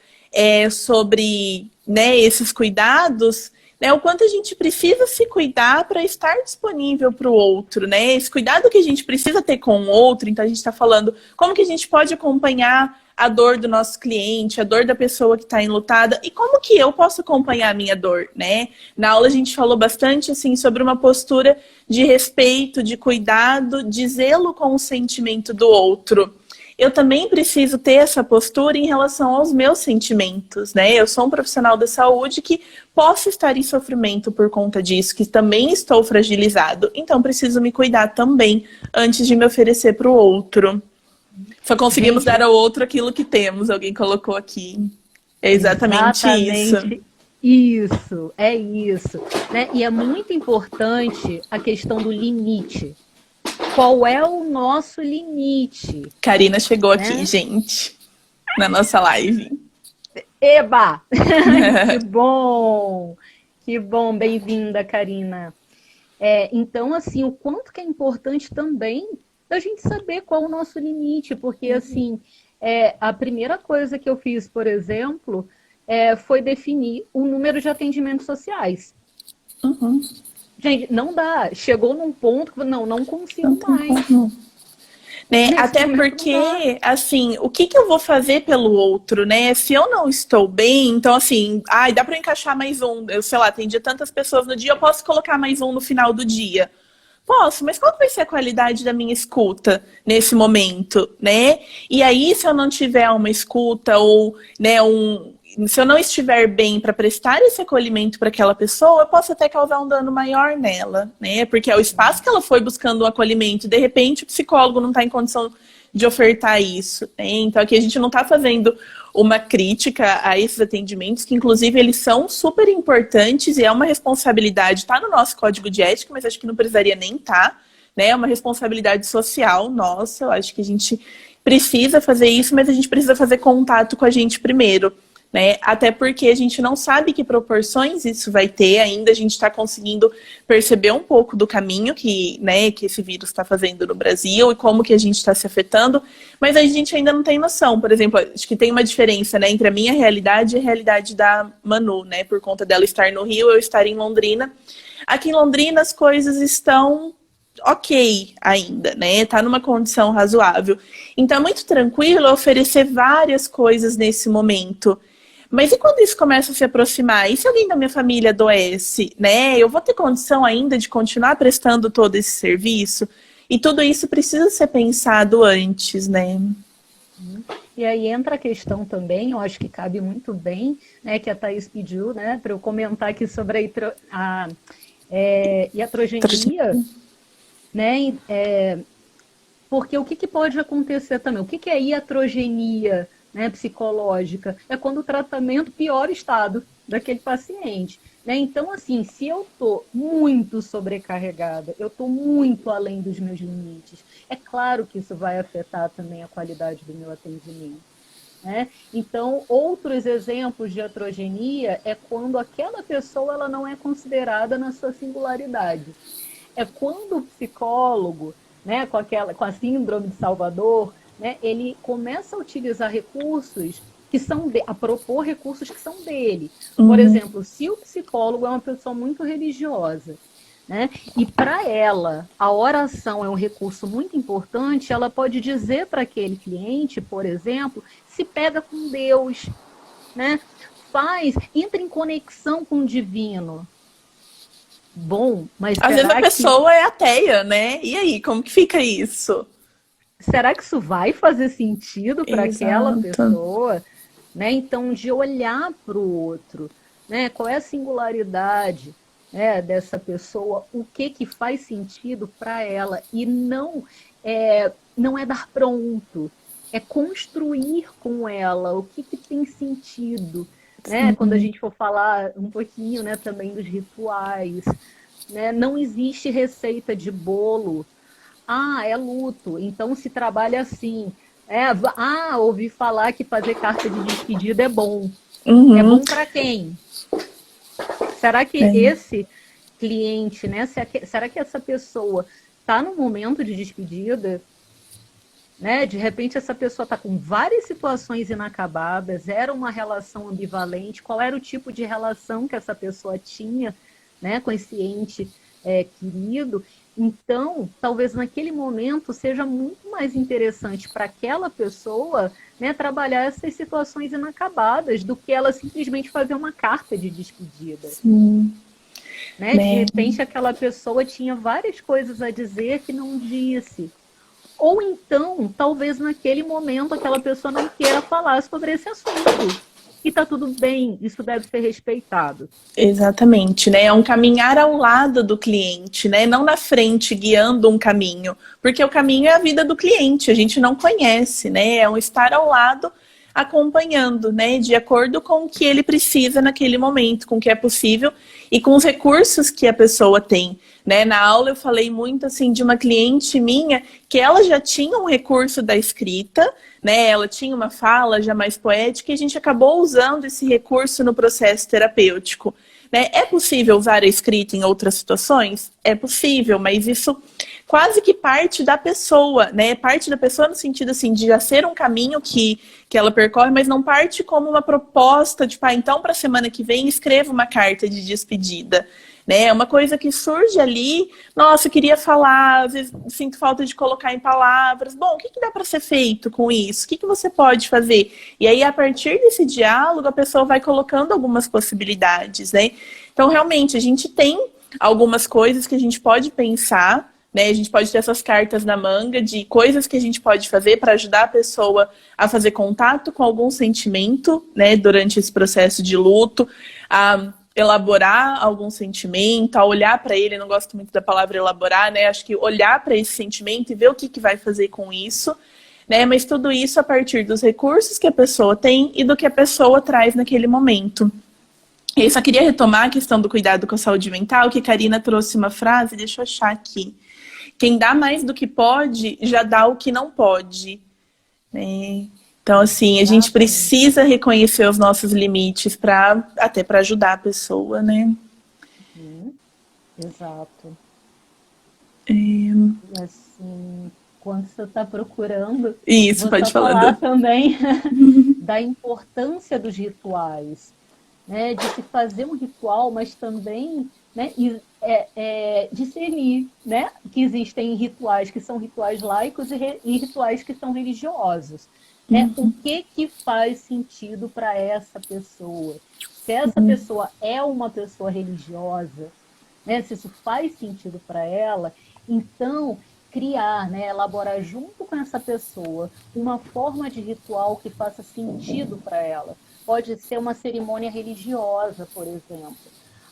sobre, né, esses cuidados, né? O quanto a gente precisa se cuidar para estar disponível para o outro, né? Esse cuidado que a gente precisa ter com o outro, então a gente está falando como que a gente pode acompanhar a dor do nosso cliente, a dor da pessoa que está enlutada, e como que eu posso acompanhar a minha dor, né? Na aula a gente falou bastante, assim, sobre uma postura de respeito, de cuidado, de zelo com o sentimento do outro. Eu também preciso ter essa postura em relação aos meus sentimentos, né? Eu sou um profissional da saúde que posso estar em sofrimento por conta disso, que também estou fragilizado, então preciso me cuidar também antes de me oferecer para o outro. Só conseguimos dar ao outro aquilo que temos, alguém colocou aqui. É exatamente isso. Isso, é isso. Né? E é muito importante a questão do limite. Qual é o nosso limite? Karina chegou aqui, gente, na nossa live. Eba! Que bom! Que bom, bem-vinda, Karina. Então, assim, o quanto que é importante também a gente saber qual é o nosso limite, porque, assim, a primeira coisa que eu fiz, por exemplo, foi definir o número de atendimentos sociais. Uhum. Gente, não dá. Chegou num ponto que não consigo mais. Né? Até porque, assim, o que eu vou fazer pelo outro, né? Se eu não estou bem, então, assim, dá para encaixar mais um. Eu sei lá, atendi tantas pessoas no dia, eu posso colocar mais um no final do dia. Posso, mas qual vai ser a qualidade da minha escuta nesse momento, né? E aí, se eu não tiver uma escuta ou, né, se eu não estiver bem para prestar esse acolhimento para aquela pessoa, eu posso até causar um dano maior nela, né? Porque é o espaço que ela foi buscando o acolhimento, de repente o psicólogo não está em condição de ofertar isso, né? Então aqui a gente não está fazendo uma crítica a esses atendimentos, que inclusive eles são super importantes e é uma responsabilidade, está no nosso código de ética, mas acho que não precisaria nem estar, né? É uma responsabilidade social nossa, eu acho que a gente precisa fazer isso, mas a gente precisa fazer contato com a gente primeiro, né? Até porque a gente não sabe que proporções isso vai ter ainda, a gente está conseguindo perceber um pouco do caminho que, né, que esse vírus está fazendo no Brasil e como que a gente está se afetando, mas a gente ainda não tem noção. Por exemplo, acho que tem uma diferença, né, entre a minha realidade e a realidade da Manu, né, por conta dela estar no Rio, eu estar em Londrina. Aqui em Londrina as coisas estão ok ainda, né? Tá numa condição razoável. Então é muito tranquilo oferecer várias coisas nesse momento. Mas e quando isso começa a se aproximar? E se alguém da minha família adoece, né? Eu vou ter condição ainda de continuar prestando todo esse serviço? E tudo isso precisa ser pensado antes, né? E aí entra a questão também, eu acho que cabe muito bem, né, que a Thaís pediu, né, para eu comentar aqui sobre a iatrogenia, né? Porque o que pode acontecer também? O que é iatrogenia, né, psicológica? É quando o tratamento piora o estado daquele paciente. Né? Então, assim, se eu estou muito sobrecarregada, eu estou muito além dos meus limites, é claro que isso vai afetar também a qualidade do meu atendimento. Né? Então, outros exemplos de iatrogenia é quando aquela pessoa ela não é considerada na sua singularidade. É quando o psicólogo, né, com a síndrome de Salvador, né, ele começa a utilizar recursos que são a propor recursos que são dele. Por exemplo, se o psicólogo é uma pessoa muito religiosa, né, e para ela a oração é um recurso muito importante, ela pode dizer para aquele cliente, por exemplo, se pega com Deus, né, entra em conexão com o divino. Bom, mas às vezes a pessoa é ateia, né? E aí, como que fica isso? Será que isso vai fazer sentido para aquela pessoa? Né? Então, de olhar para o outro, né? Qual é a singularidade, né, dessa pessoa, o que faz sentido para ela, e não é dar pronto, é construir com ela o que tem sentido. Né? Quando a gente for falar um pouquinho, né, também dos rituais, né? Não existe receita de bolo. É luto, então se trabalha assim. Ouvi falar que fazer carta de despedida é bom. É bom para quem? Será que esse cliente, né? Será que essa pessoa está no momento de despedida? né? De repente essa pessoa está com várias situações inacabadas, era uma relação ambivalente, qual era o tipo de relação que essa pessoa tinha, né, com esse ente querido. Então, talvez naquele momento seja muito mais interessante para aquela pessoa, né, trabalhar essas situações inacabadas do que ela simplesmente fazer uma carta de despedida. Sim. Né? De repente aquela pessoa tinha várias coisas a dizer que não disse. Ou então, talvez naquele momento aquela pessoa não queira falar sobre esse assunto. E tá tudo bem, isso deve ser respeitado. Exatamente, né? É um caminhar ao lado do cliente, né? Não na frente, guiando um caminho. Porque o caminho é a vida do cliente, a gente não conhece, né? É um estar ao lado, acompanhando, né? De acordo com o que ele precisa naquele momento, com o que é possível e com os recursos que a pessoa tem, né? Na aula eu falei muito, assim, de uma cliente minha que ela já tinha um recurso da escrita, né? Ela tinha uma fala já mais poética e a gente acabou usando esse recurso no processo terapêutico. Né? É possível usar a escrita em outras situações? É possível, mas isso quase que parte da pessoa, né? Parte da pessoa no sentido assim, de já ser um caminho que ela percorre, mas não parte como uma proposta de, então para a semana que vem escreva uma carta de despedida. Né? É uma coisa que surge ali, nossa, eu queria falar, às vezes sinto falta de colocar em palavras. Bom, o que dá para ser feito com isso? O que você pode fazer? E aí, a partir desse diálogo, a pessoa vai colocando algumas possibilidades, né? Então, realmente, a gente tem algumas coisas que a gente pode pensar, né? A gente pode ter essas cartas na manga de coisas que a gente pode fazer para ajudar a pessoa a fazer contato com algum sentimento, né? Durante esse processo de luto, a elaborar algum sentimento, a olhar para ele. Eu não gosto muito da palavra elaborar, né? Acho que olhar para esse sentimento e ver o que vai fazer com isso, né? Mas tudo isso a partir dos recursos que a pessoa tem e do que a pessoa traz naquele momento. Eu só queria retomar a questão do cuidado com a saúde mental, que a Karina trouxe uma frase, deixa eu achar aqui. Quem dá mais do que pode, já dá o que não pode, né? Então, assim, a gente precisa reconhecer os nossos limites até para ajudar a pessoa, né? Exato. E assim, quando você está procurando, isso, vou pode só falar falar também da importância dos rituais, né? De se fazer um ritual, mas também, né, discernir, né? Que existem rituais que são rituais laicos e rituais que são religiosos. O que faz sentido para essa pessoa? Se essa pessoa é uma pessoa religiosa, né, se isso faz sentido para ela, então criar, né, elaborar junto com essa pessoa uma forma de ritual que faça sentido para ela. Pode ser uma cerimônia religiosa, por exemplo.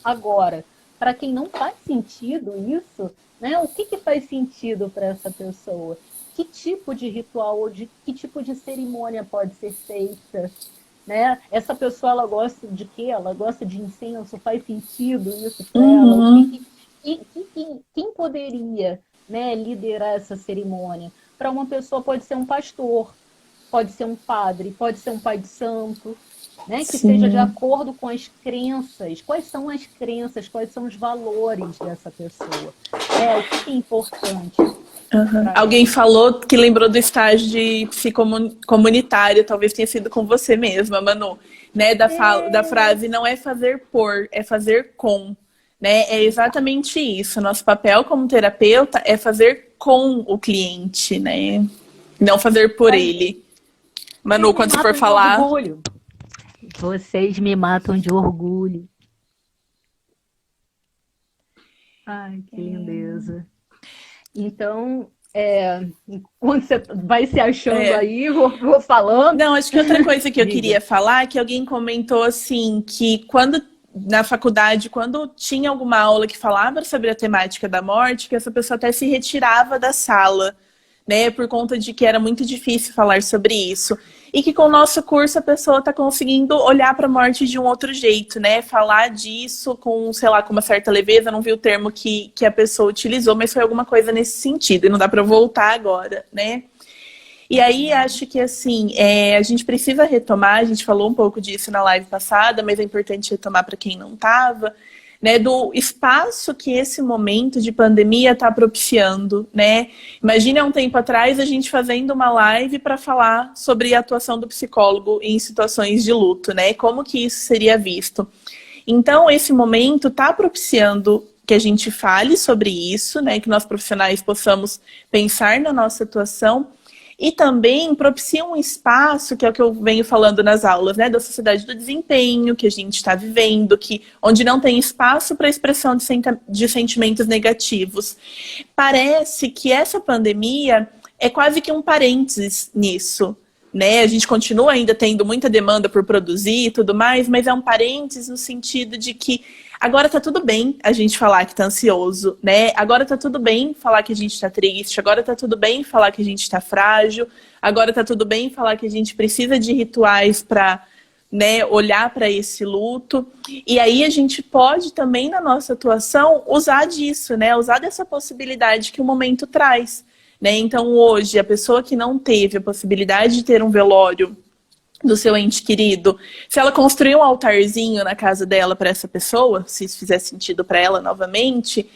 Agora, para quem não faz sentido isso, né, o que faz sentido para essa pessoa? Que tipo de ritual ou que tipo de cerimônia pode ser feita? Né? Essa pessoa, ela gosta de quê? Ela gosta de incenso? Faz sentido isso para ela? Quem poderia, né, liderar essa cerimônia? Para uma pessoa pode ser um pastor, pode ser um padre, pode ser um pai de santo, né, que seja de acordo com as crenças. Quais são as crenças? Quais são os valores dessa pessoa? O que é importante? Alguém falou que lembrou do estágio de psicomunitário, talvez tenha sido com você mesma, Manu, né? Da frase, não é fazer por, é fazer com, né? É exatamente isso. Nosso papel como terapeuta é fazer com o cliente, né? Não fazer por ele. Manu, quando você for falar... Vocês me matam de orgulho. Ai, que lindeza. Então, quando você vai se achando aí, vou falando. Não, acho que outra coisa que eu queria falar é que alguém comentou assim, que na faculdade, quando tinha alguma aula que falava sobre a temática da morte, que essa pessoa até se retirava da sala, né, por conta de que era muito difícil falar sobre isso. E que com o nosso curso a pessoa está conseguindo olhar para a morte de um outro jeito, né? Falar disso com, sei lá, com uma certa leveza. Não vi o termo que a pessoa utilizou, mas foi alguma coisa nesse sentido. E não dá para voltar agora, né? E aí acho que assim, a gente precisa retomar, a gente falou um pouco disso na live passada, mas é importante retomar para quem não estava, né, do espaço que esse momento de pandemia está propiciando, né? Imagine há um tempo atrás a gente fazendo uma live para falar sobre a atuação do psicólogo em situações de luto, né? Como que isso seria visto? Então, esse momento está propiciando que a gente fale sobre isso, né? Que nós profissionais possamos pensar na nossa atuação e também propicia um espaço, que é o que eu venho falando nas aulas, né? Da sociedade do desempenho que a gente está vivendo, onde não tem espaço para expressão de sentimentos negativos. Parece que essa pandemia é quase que um parênteses nisso, né? A gente continua ainda tendo muita demanda por produzir e tudo mais, mas é um parênteses no sentido de que agora tá tudo bem a gente falar que tá ansioso, né? Agora tá tudo bem falar que a gente tá triste, agora tá tudo bem falar que a gente tá frágil, agora tá tudo bem falar que a gente precisa de rituais para, né, olhar para esse luto. E aí a gente pode também, na nossa atuação, usar disso, né? Usar dessa possibilidade que o momento traz. Né? Então, hoje, a pessoa que não teve a possibilidade de ter um velório do seu ente querido, se ela construir um altarzinho na casa dela para essa pessoa, se isso fizer sentido para ela novamente,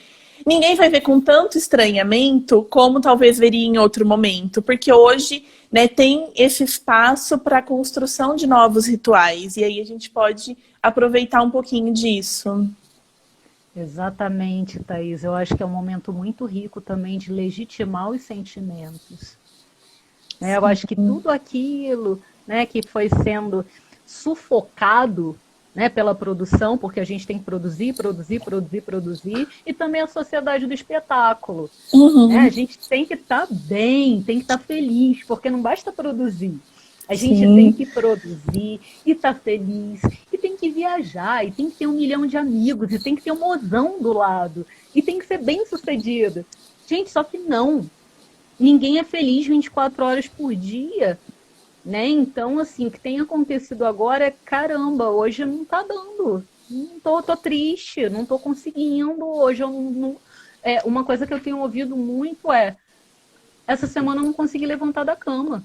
ninguém vai ver com tanto estranhamento como talvez veria em outro momento, porque hoje, né, tem esse espaço para a construção de novos rituais, e aí a gente pode aproveitar um pouquinho disso. Exatamente, Thaís. Eu acho que é um momento muito rico também de legitimar os sentimentos. Eu acho que tudo aquilo, né, que foi sendo sufocado, né, pela produção, porque a gente tem que produzir, e também a sociedade do espetáculo. Né? A gente tem que estar bem, tem que estar feliz, porque não basta produzir. A gente tem que produzir e estar feliz, e tem que viajar, e tem que ter 1 milhão de amigos, e tem que ter um mozão do lado, e tem que ser bem sucedido. Gente, só que não. Ninguém é feliz 24 horas por dia. Né? Então, assim, o que tem acontecido agora é, caramba, hoje não tá dando. Tô triste, não tô conseguindo. Hoje eu não... uma coisa que eu tenho ouvido muito essa semana eu não consegui levantar da cama.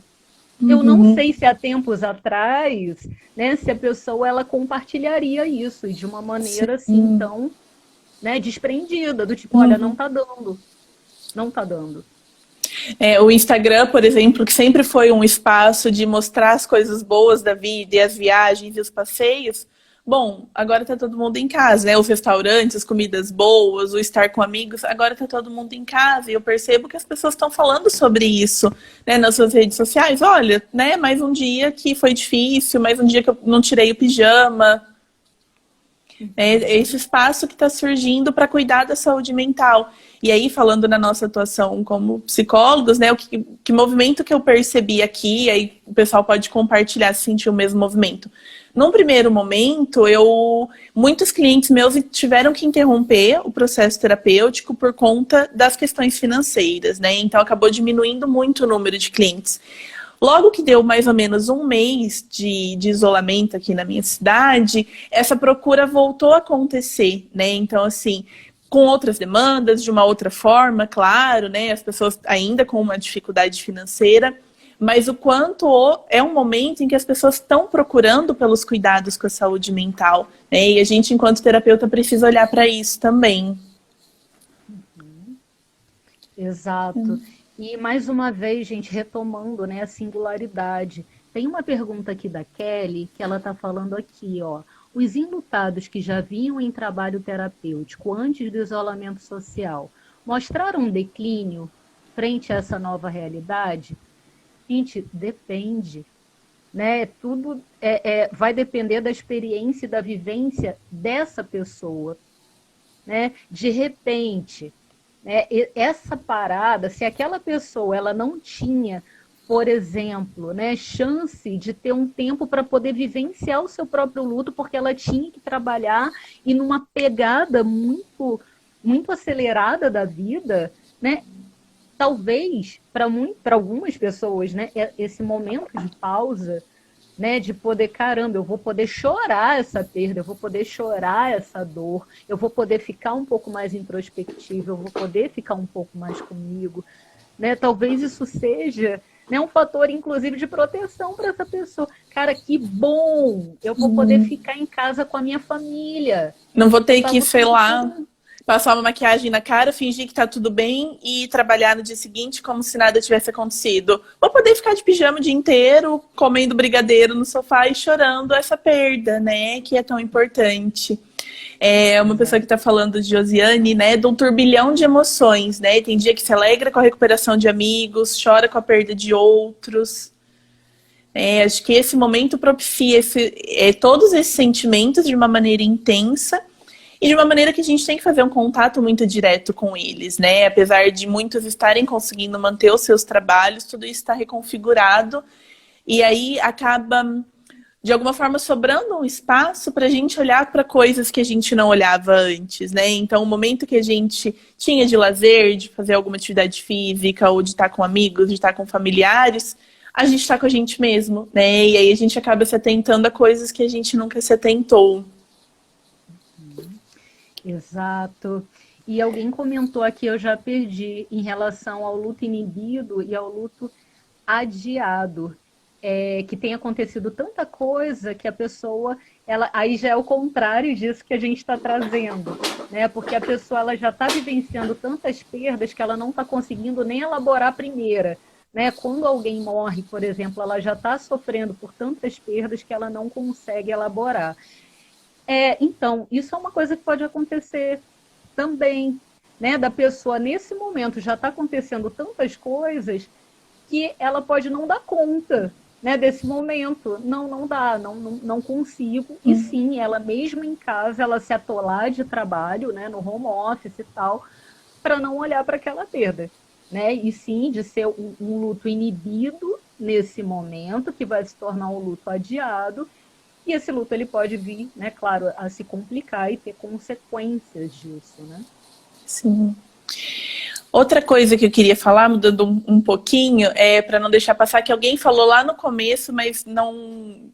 Eu não sei se há tempos atrás, né, se a pessoa ela compartilharia isso e de uma maneira assim tão, né, desprendida, do tipo, olha, não tá dando. Não tá dando. O Instagram, por exemplo, que sempre foi um espaço de mostrar as coisas boas da vida e as viagens e os passeios, bom, agora tá todo mundo em casa, né? Os restaurantes, as comidas boas, o estar com amigos, agora tá todo mundo em casa e eu percebo que as pessoas estão falando sobre isso, né, nas suas redes sociais. Olha, né, mais um dia que foi difícil, mais um dia que eu não tirei o pijama. É esse espaço que está surgindo para cuidar da saúde mental. E aí, falando na nossa atuação como psicólogos, né, que movimento que eu percebi aqui, aí o pessoal pode compartilhar se sentir o mesmo movimento. Num primeiro momento, muitos clientes meus tiveram que interromper o processo terapêutico por conta das questões financeiras, né? Então, acabou diminuindo muito o número de clientes. Logo que deu mais ou menos um mês de isolamento aqui na minha cidade, essa procura voltou a acontecer, né? Então, assim, com outras demandas, de uma outra forma, claro, né? As pessoas ainda com uma dificuldade financeira, mas o quanto é um momento em que as pessoas estão procurando pelos cuidados com a saúde mental, né? E a gente, enquanto terapeuta, precisa olhar para isso também. Exato. E, mais uma vez, gente, retomando, né, a singularidade. Tem uma pergunta aqui da Kelly, que ela está falando aqui, ó. Os enlutados que já vinham em trabalho terapêutico antes do isolamento social mostraram um declínio frente a essa nova realidade? Gente, depende. Né? Tudo vai depender da experiência e da vivência dessa pessoa. Né? De repente... essa parada, se aquela pessoa ela não tinha, por exemplo, né, chance de ter um tempo para poder vivenciar o seu próprio luto, porque ela tinha que trabalhar e numa pegada muito, muito acelerada da vida, né, talvez para algumas pessoas, né, esse momento de pausa, né, de poder, caramba, eu vou poder chorar essa perda, eu vou poder chorar essa dor, eu vou poder ficar um pouco mais introspectiva, eu vou poder ficar um pouco mais comigo, né? Talvez isso seja, né, um fator, inclusive, de proteção para essa pessoa. cara, que bom! Eu vou poder ficar em casa com a minha família. Não vou ter que, Tava sei tudo lá, passar uma maquiagem na cara, fingir que tá tudo bem e trabalhar no dia seguinte como se nada tivesse acontecido. Vou poder ficar de pijama o dia inteiro, comendo brigadeiro no sofá e chorando essa perda, né? Que é tão importante. É uma pessoa que está falando de Josiane, né? De um turbilhão de emoções, né? Tem dia que se alegra com a recuperação de amigos, chora com a perda de outros. Acho que esse momento propicia todos esses sentimentos de uma maneira intensa e de uma maneira que a gente tem que fazer um contato muito direto com eles, né? Apesar de muitos estarem conseguindo manter os seus trabalhos, tudo isso está reconfigurado e aí acaba, de alguma forma, sobrando um espaço para a gente olhar para coisas que a gente não olhava antes, né? Então, o momento que a gente tinha de lazer, de fazer alguma atividade física ou de estar com amigos, de estar com familiares, a gente está com a gente mesmo, né? E aí a gente acaba se atentando a coisas que a gente nunca se atentou. Exato. E alguém comentou aqui, eu já perdi, em relação ao luto inibido e ao luto adiado. Que tem acontecido tanta coisa que a pessoa, aí já é o contrário disso que a gente está trazendo, né? Porque a pessoa ela já está vivenciando tantas perdas que ela não está conseguindo nem elaborar a primeira. Né? Quando alguém morre, por exemplo, ela já está sofrendo por tantas perdas que ela não consegue elaborar. Então, isso é uma coisa que pode acontecer também, né? Da pessoa, nesse momento, já está acontecendo tantas coisas que ela pode não dar conta, né, desse momento. Não dá, não consigo. E sim, ela mesmo em casa, ela se atolar de trabalho, né, no home office e tal, para não olhar para aquela perda. Né? E sim, de ser um luto inibido nesse momento, que vai se tornar um luto adiado, e esse luto ele pode vir, né, claro, a se complicar e ter consequências disso, né? Sim. Outra coisa que eu queria falar, mudando um pouquinho, para não deixar passar, que alguém falou lá no começo, mas não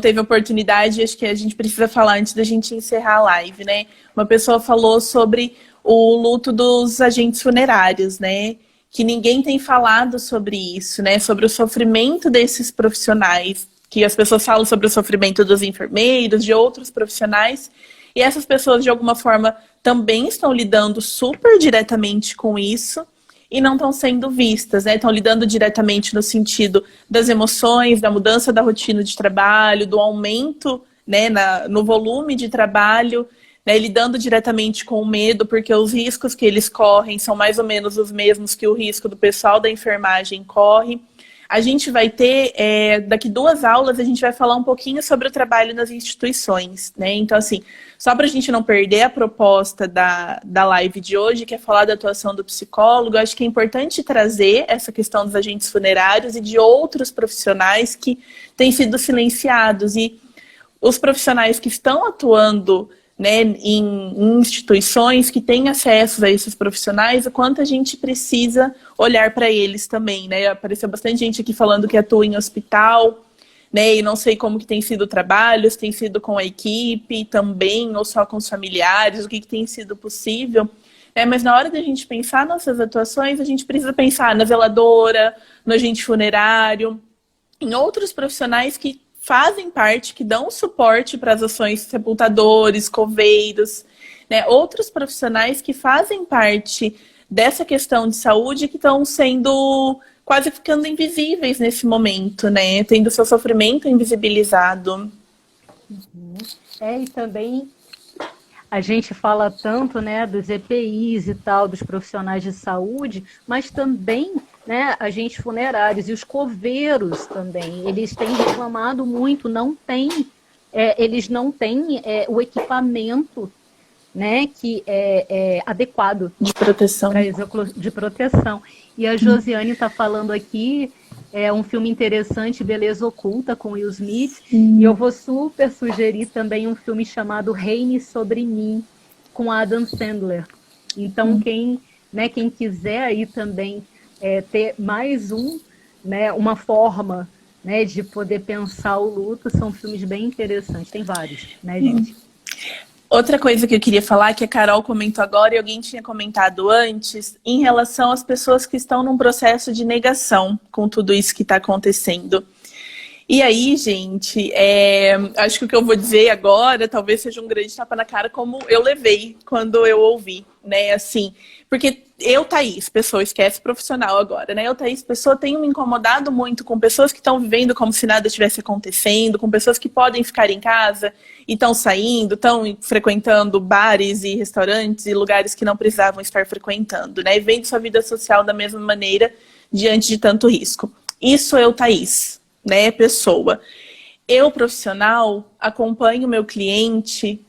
teve oportunidade, acho que a gente precisa falar antes da gente encerrar a live, né? Uma pessoa falou sobre o luto dos agentes funerários, né? Que ninguém tem falado sobre isso, né? Sobre o sofrimento desses profissionais, que as pessoas falam sobre o sofrimento dos enfermeiros, de outros profissionais, e essas pessoas, de alguma forma, também estão lidando super diretamente com isso e não estão sendo vistas, né? Estão lidando diretamente no sentido das emoções, da mudança da rotina de trabalho, do aumento, né, no volume de trabalho, né, lidando diretamente com o medo, porque os riscos que eles correm são mais ou menos os mesmos que o risco do pessoal da enfermagem corre. A gente vai ter, daqui 2 aulas, a gente vai falar um pouquinho sobre o trabalho nas instituições, né? Então, assim, só para a gente não perder a proposta da live de hoje, que é falar da atuação do psicólogo, acho que é importante trazer essa questão dos agentes funerários e de outros profissionais que têm sido silenciados. E os profissionais que estão atuando, né, em instituições que têm acesso a esses profissionais, o quanto a gente precisa olhar para eles também, né? Apareceu bastante gente aqui falando que atua em hospital, né? E não sei como que tem sido o trabalho, se tem sido com a equipe também, ou só com os familiares, o que tem sido possível. Mas na hora da gente pensar nossas atuações, a gente precisa pensar na zeladora, no agente funerário, em outros profissionais que fazem parte, que dão suporte para as ações de sepultadores, coveiros, né? Outros profissionais que fazem parte dessa questão de saúde que estão sendo quase ficando invisíveis nesse momento, né? Tendo seu sofrimento invisibilizado. E também a gente fala tanto, né, dos EPIs e tal, dos profissionais de saúde, mas também, né, agentes funerários e os coveiros também. Eles têm reclamado muito, eles não têm o equipamento, né, que é adequado de proteção. De proteção. E a Josiane está falando aqui, um filme interessante, Beleza Oculta, com Will Smith. E eu vou super sugerir também um filme chamado Reine Sobre Mim, com Adam Sandler. Então, quem quiser aí também ter mais uma forma, né, de poder pensar o luto, são filmes bem interessantes. Tem vários, né, gente? Outra coisa que eu queria falar, que a Carol comentou agora e alguém tinha comentado antes, em relação às pessoas que estão num processo de negação com tudo isso que está acontecendo. E aí, gente, acho que o que eu vou dizer agora talvez seja um grande tapa na cara, como eu levei quando eu ouvi, né? Assim, porque eu, Thaís, pessoa, esquece profissional agora, né? Eu, Thaís, pessoa, tenho me incomodado muito com pessoas que estão vivendo como se nada estivesse acontecendo, com pessoas que podem ficar em casa e estão saindo, estão frequentando bares e restaurantes e lugares que não precisavam estar frequentando, né? E vendo sua vida social da mesma maneira diante de tanto risco. Isso eu, Thaís, né, pessoa. Eu, profissional, acompanho o meu cliente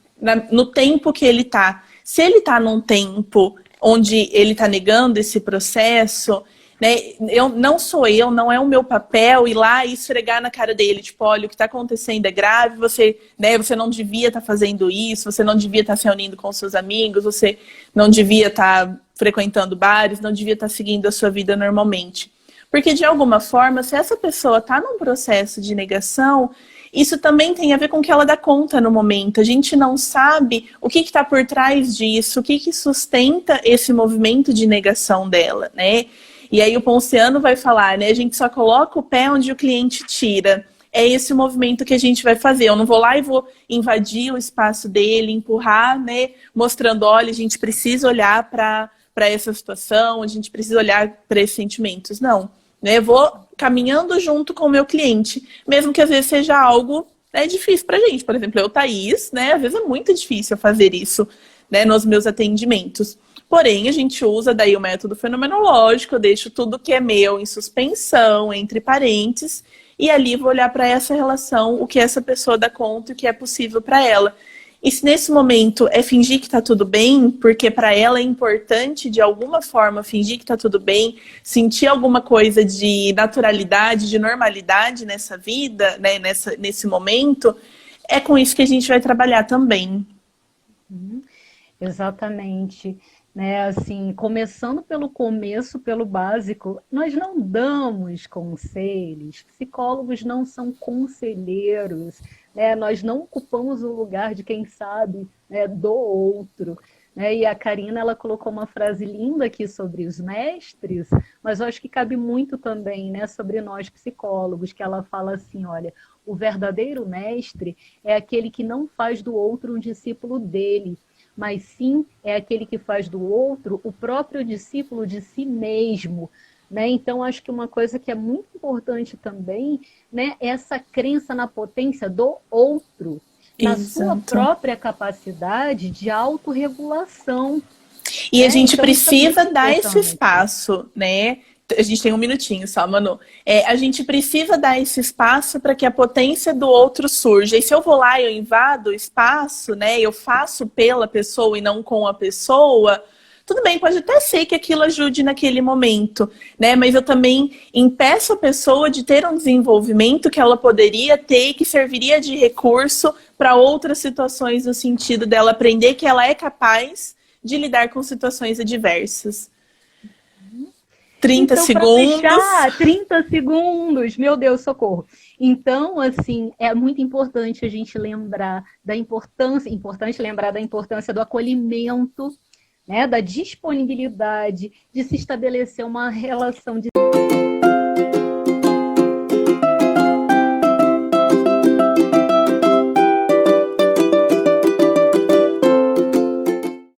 no tempo que ele está. Se ele está num tempo onde ele está negando esse processo, né, não é o meu papel ir lá e esfregar na cara dele, tipo, olha, o que está acontecendo é grave, você, né, você não devia estar fazendo isso, você não devia estar se reunindo com seus amigos, você não devia estar frequentando bares, não devia estar seguindo a sua vida normalmente. Porque, de alguma forma, se essa pessoa está num processo de negação, isso também tem a ver com o que ela dá conta no momento. A gente não sabe o que está por trás disso, o que sustenta esse movimento de negação dela, né? E aí o Ponciano vai falar, né? A gente só coloca o pé onde o cliente tira. É esse o movimento que a gente vai fazer. Eu não vou lá e vou invadir o espaço dele, empurrar, né? Mostrando, olha, a gente precisa olhar para essa situação, a gente precisa olhar para esses sentimentos. Não. Né, eu vou caminhando junto com o meu cliente, mesmo que às vezes seja algo, né, difícil pra gente. Por exemplo, eu, Thaís, né, às vezes é muito difícil fazer isso, né, nos meus atendimentos. Porém, a gente usa daí o método fenomenológico, eu deixo tudo que é meu em suspensão, entre parênteses, e ali vou olhar para essa relação, o que essa pessoa dá conta e o que é possível para ela. E se nesse momento é fingir que está tudo bem, porque para ela é importante, de alguma forma, fingir que está tudo bem, sentir alguma coisa de naturalidade, de normalidade nessa vida, né, nesse momento, é com isso que a gente vai trabalhar também. Exatamente. Né, assim, começando pelo começo, pelo básico, nós não damos conselhos, psicólogos não são conselheiros, né, nós não ocupamos o lugar de quem sabe, né, do outro. Né, e a Karina, ela colocou uma frase linda aqui sobre os mestres, mas eu acho que cabe muito também, né, sobre nós psicólogos, que ela fala assim, olha, o verdadeiro mestre é aquele que não faz do outro um discípulo dele, mas sim é aquele que faz do outro o próprio discípulo de si mesmo. Né? Então, acho que uma coisa que é muito importante também, né, é essa crença na potência do outro, na sua própria capacidade de autorregulação. E a gente então, precisa dar esse espaço, né? A gente tem um minutinho só, Manu. A gente precisa dar esse espaço para que a potência do outro surja. E se eu vou lá e eu invado o espaço, né? Eu faço pela pessoa e não com a pessoa, tudo bem, pode até ser que aquilo ajude naquele momento, né? Mas eu também impeço a pessoa de ter um desenvolvimento que ela poderia ter e que serviria de recurso para outras situações, no sentido dela aprender que ela é capaz de lidar com situações adversas. 30 então, segundos. Fechar, 30 segundos, meu Deus, socorro. Então, assim, é muito importante a gente lembrar da importância do acolhimento, né, da disponibilidade, de se estabelecer uma relação de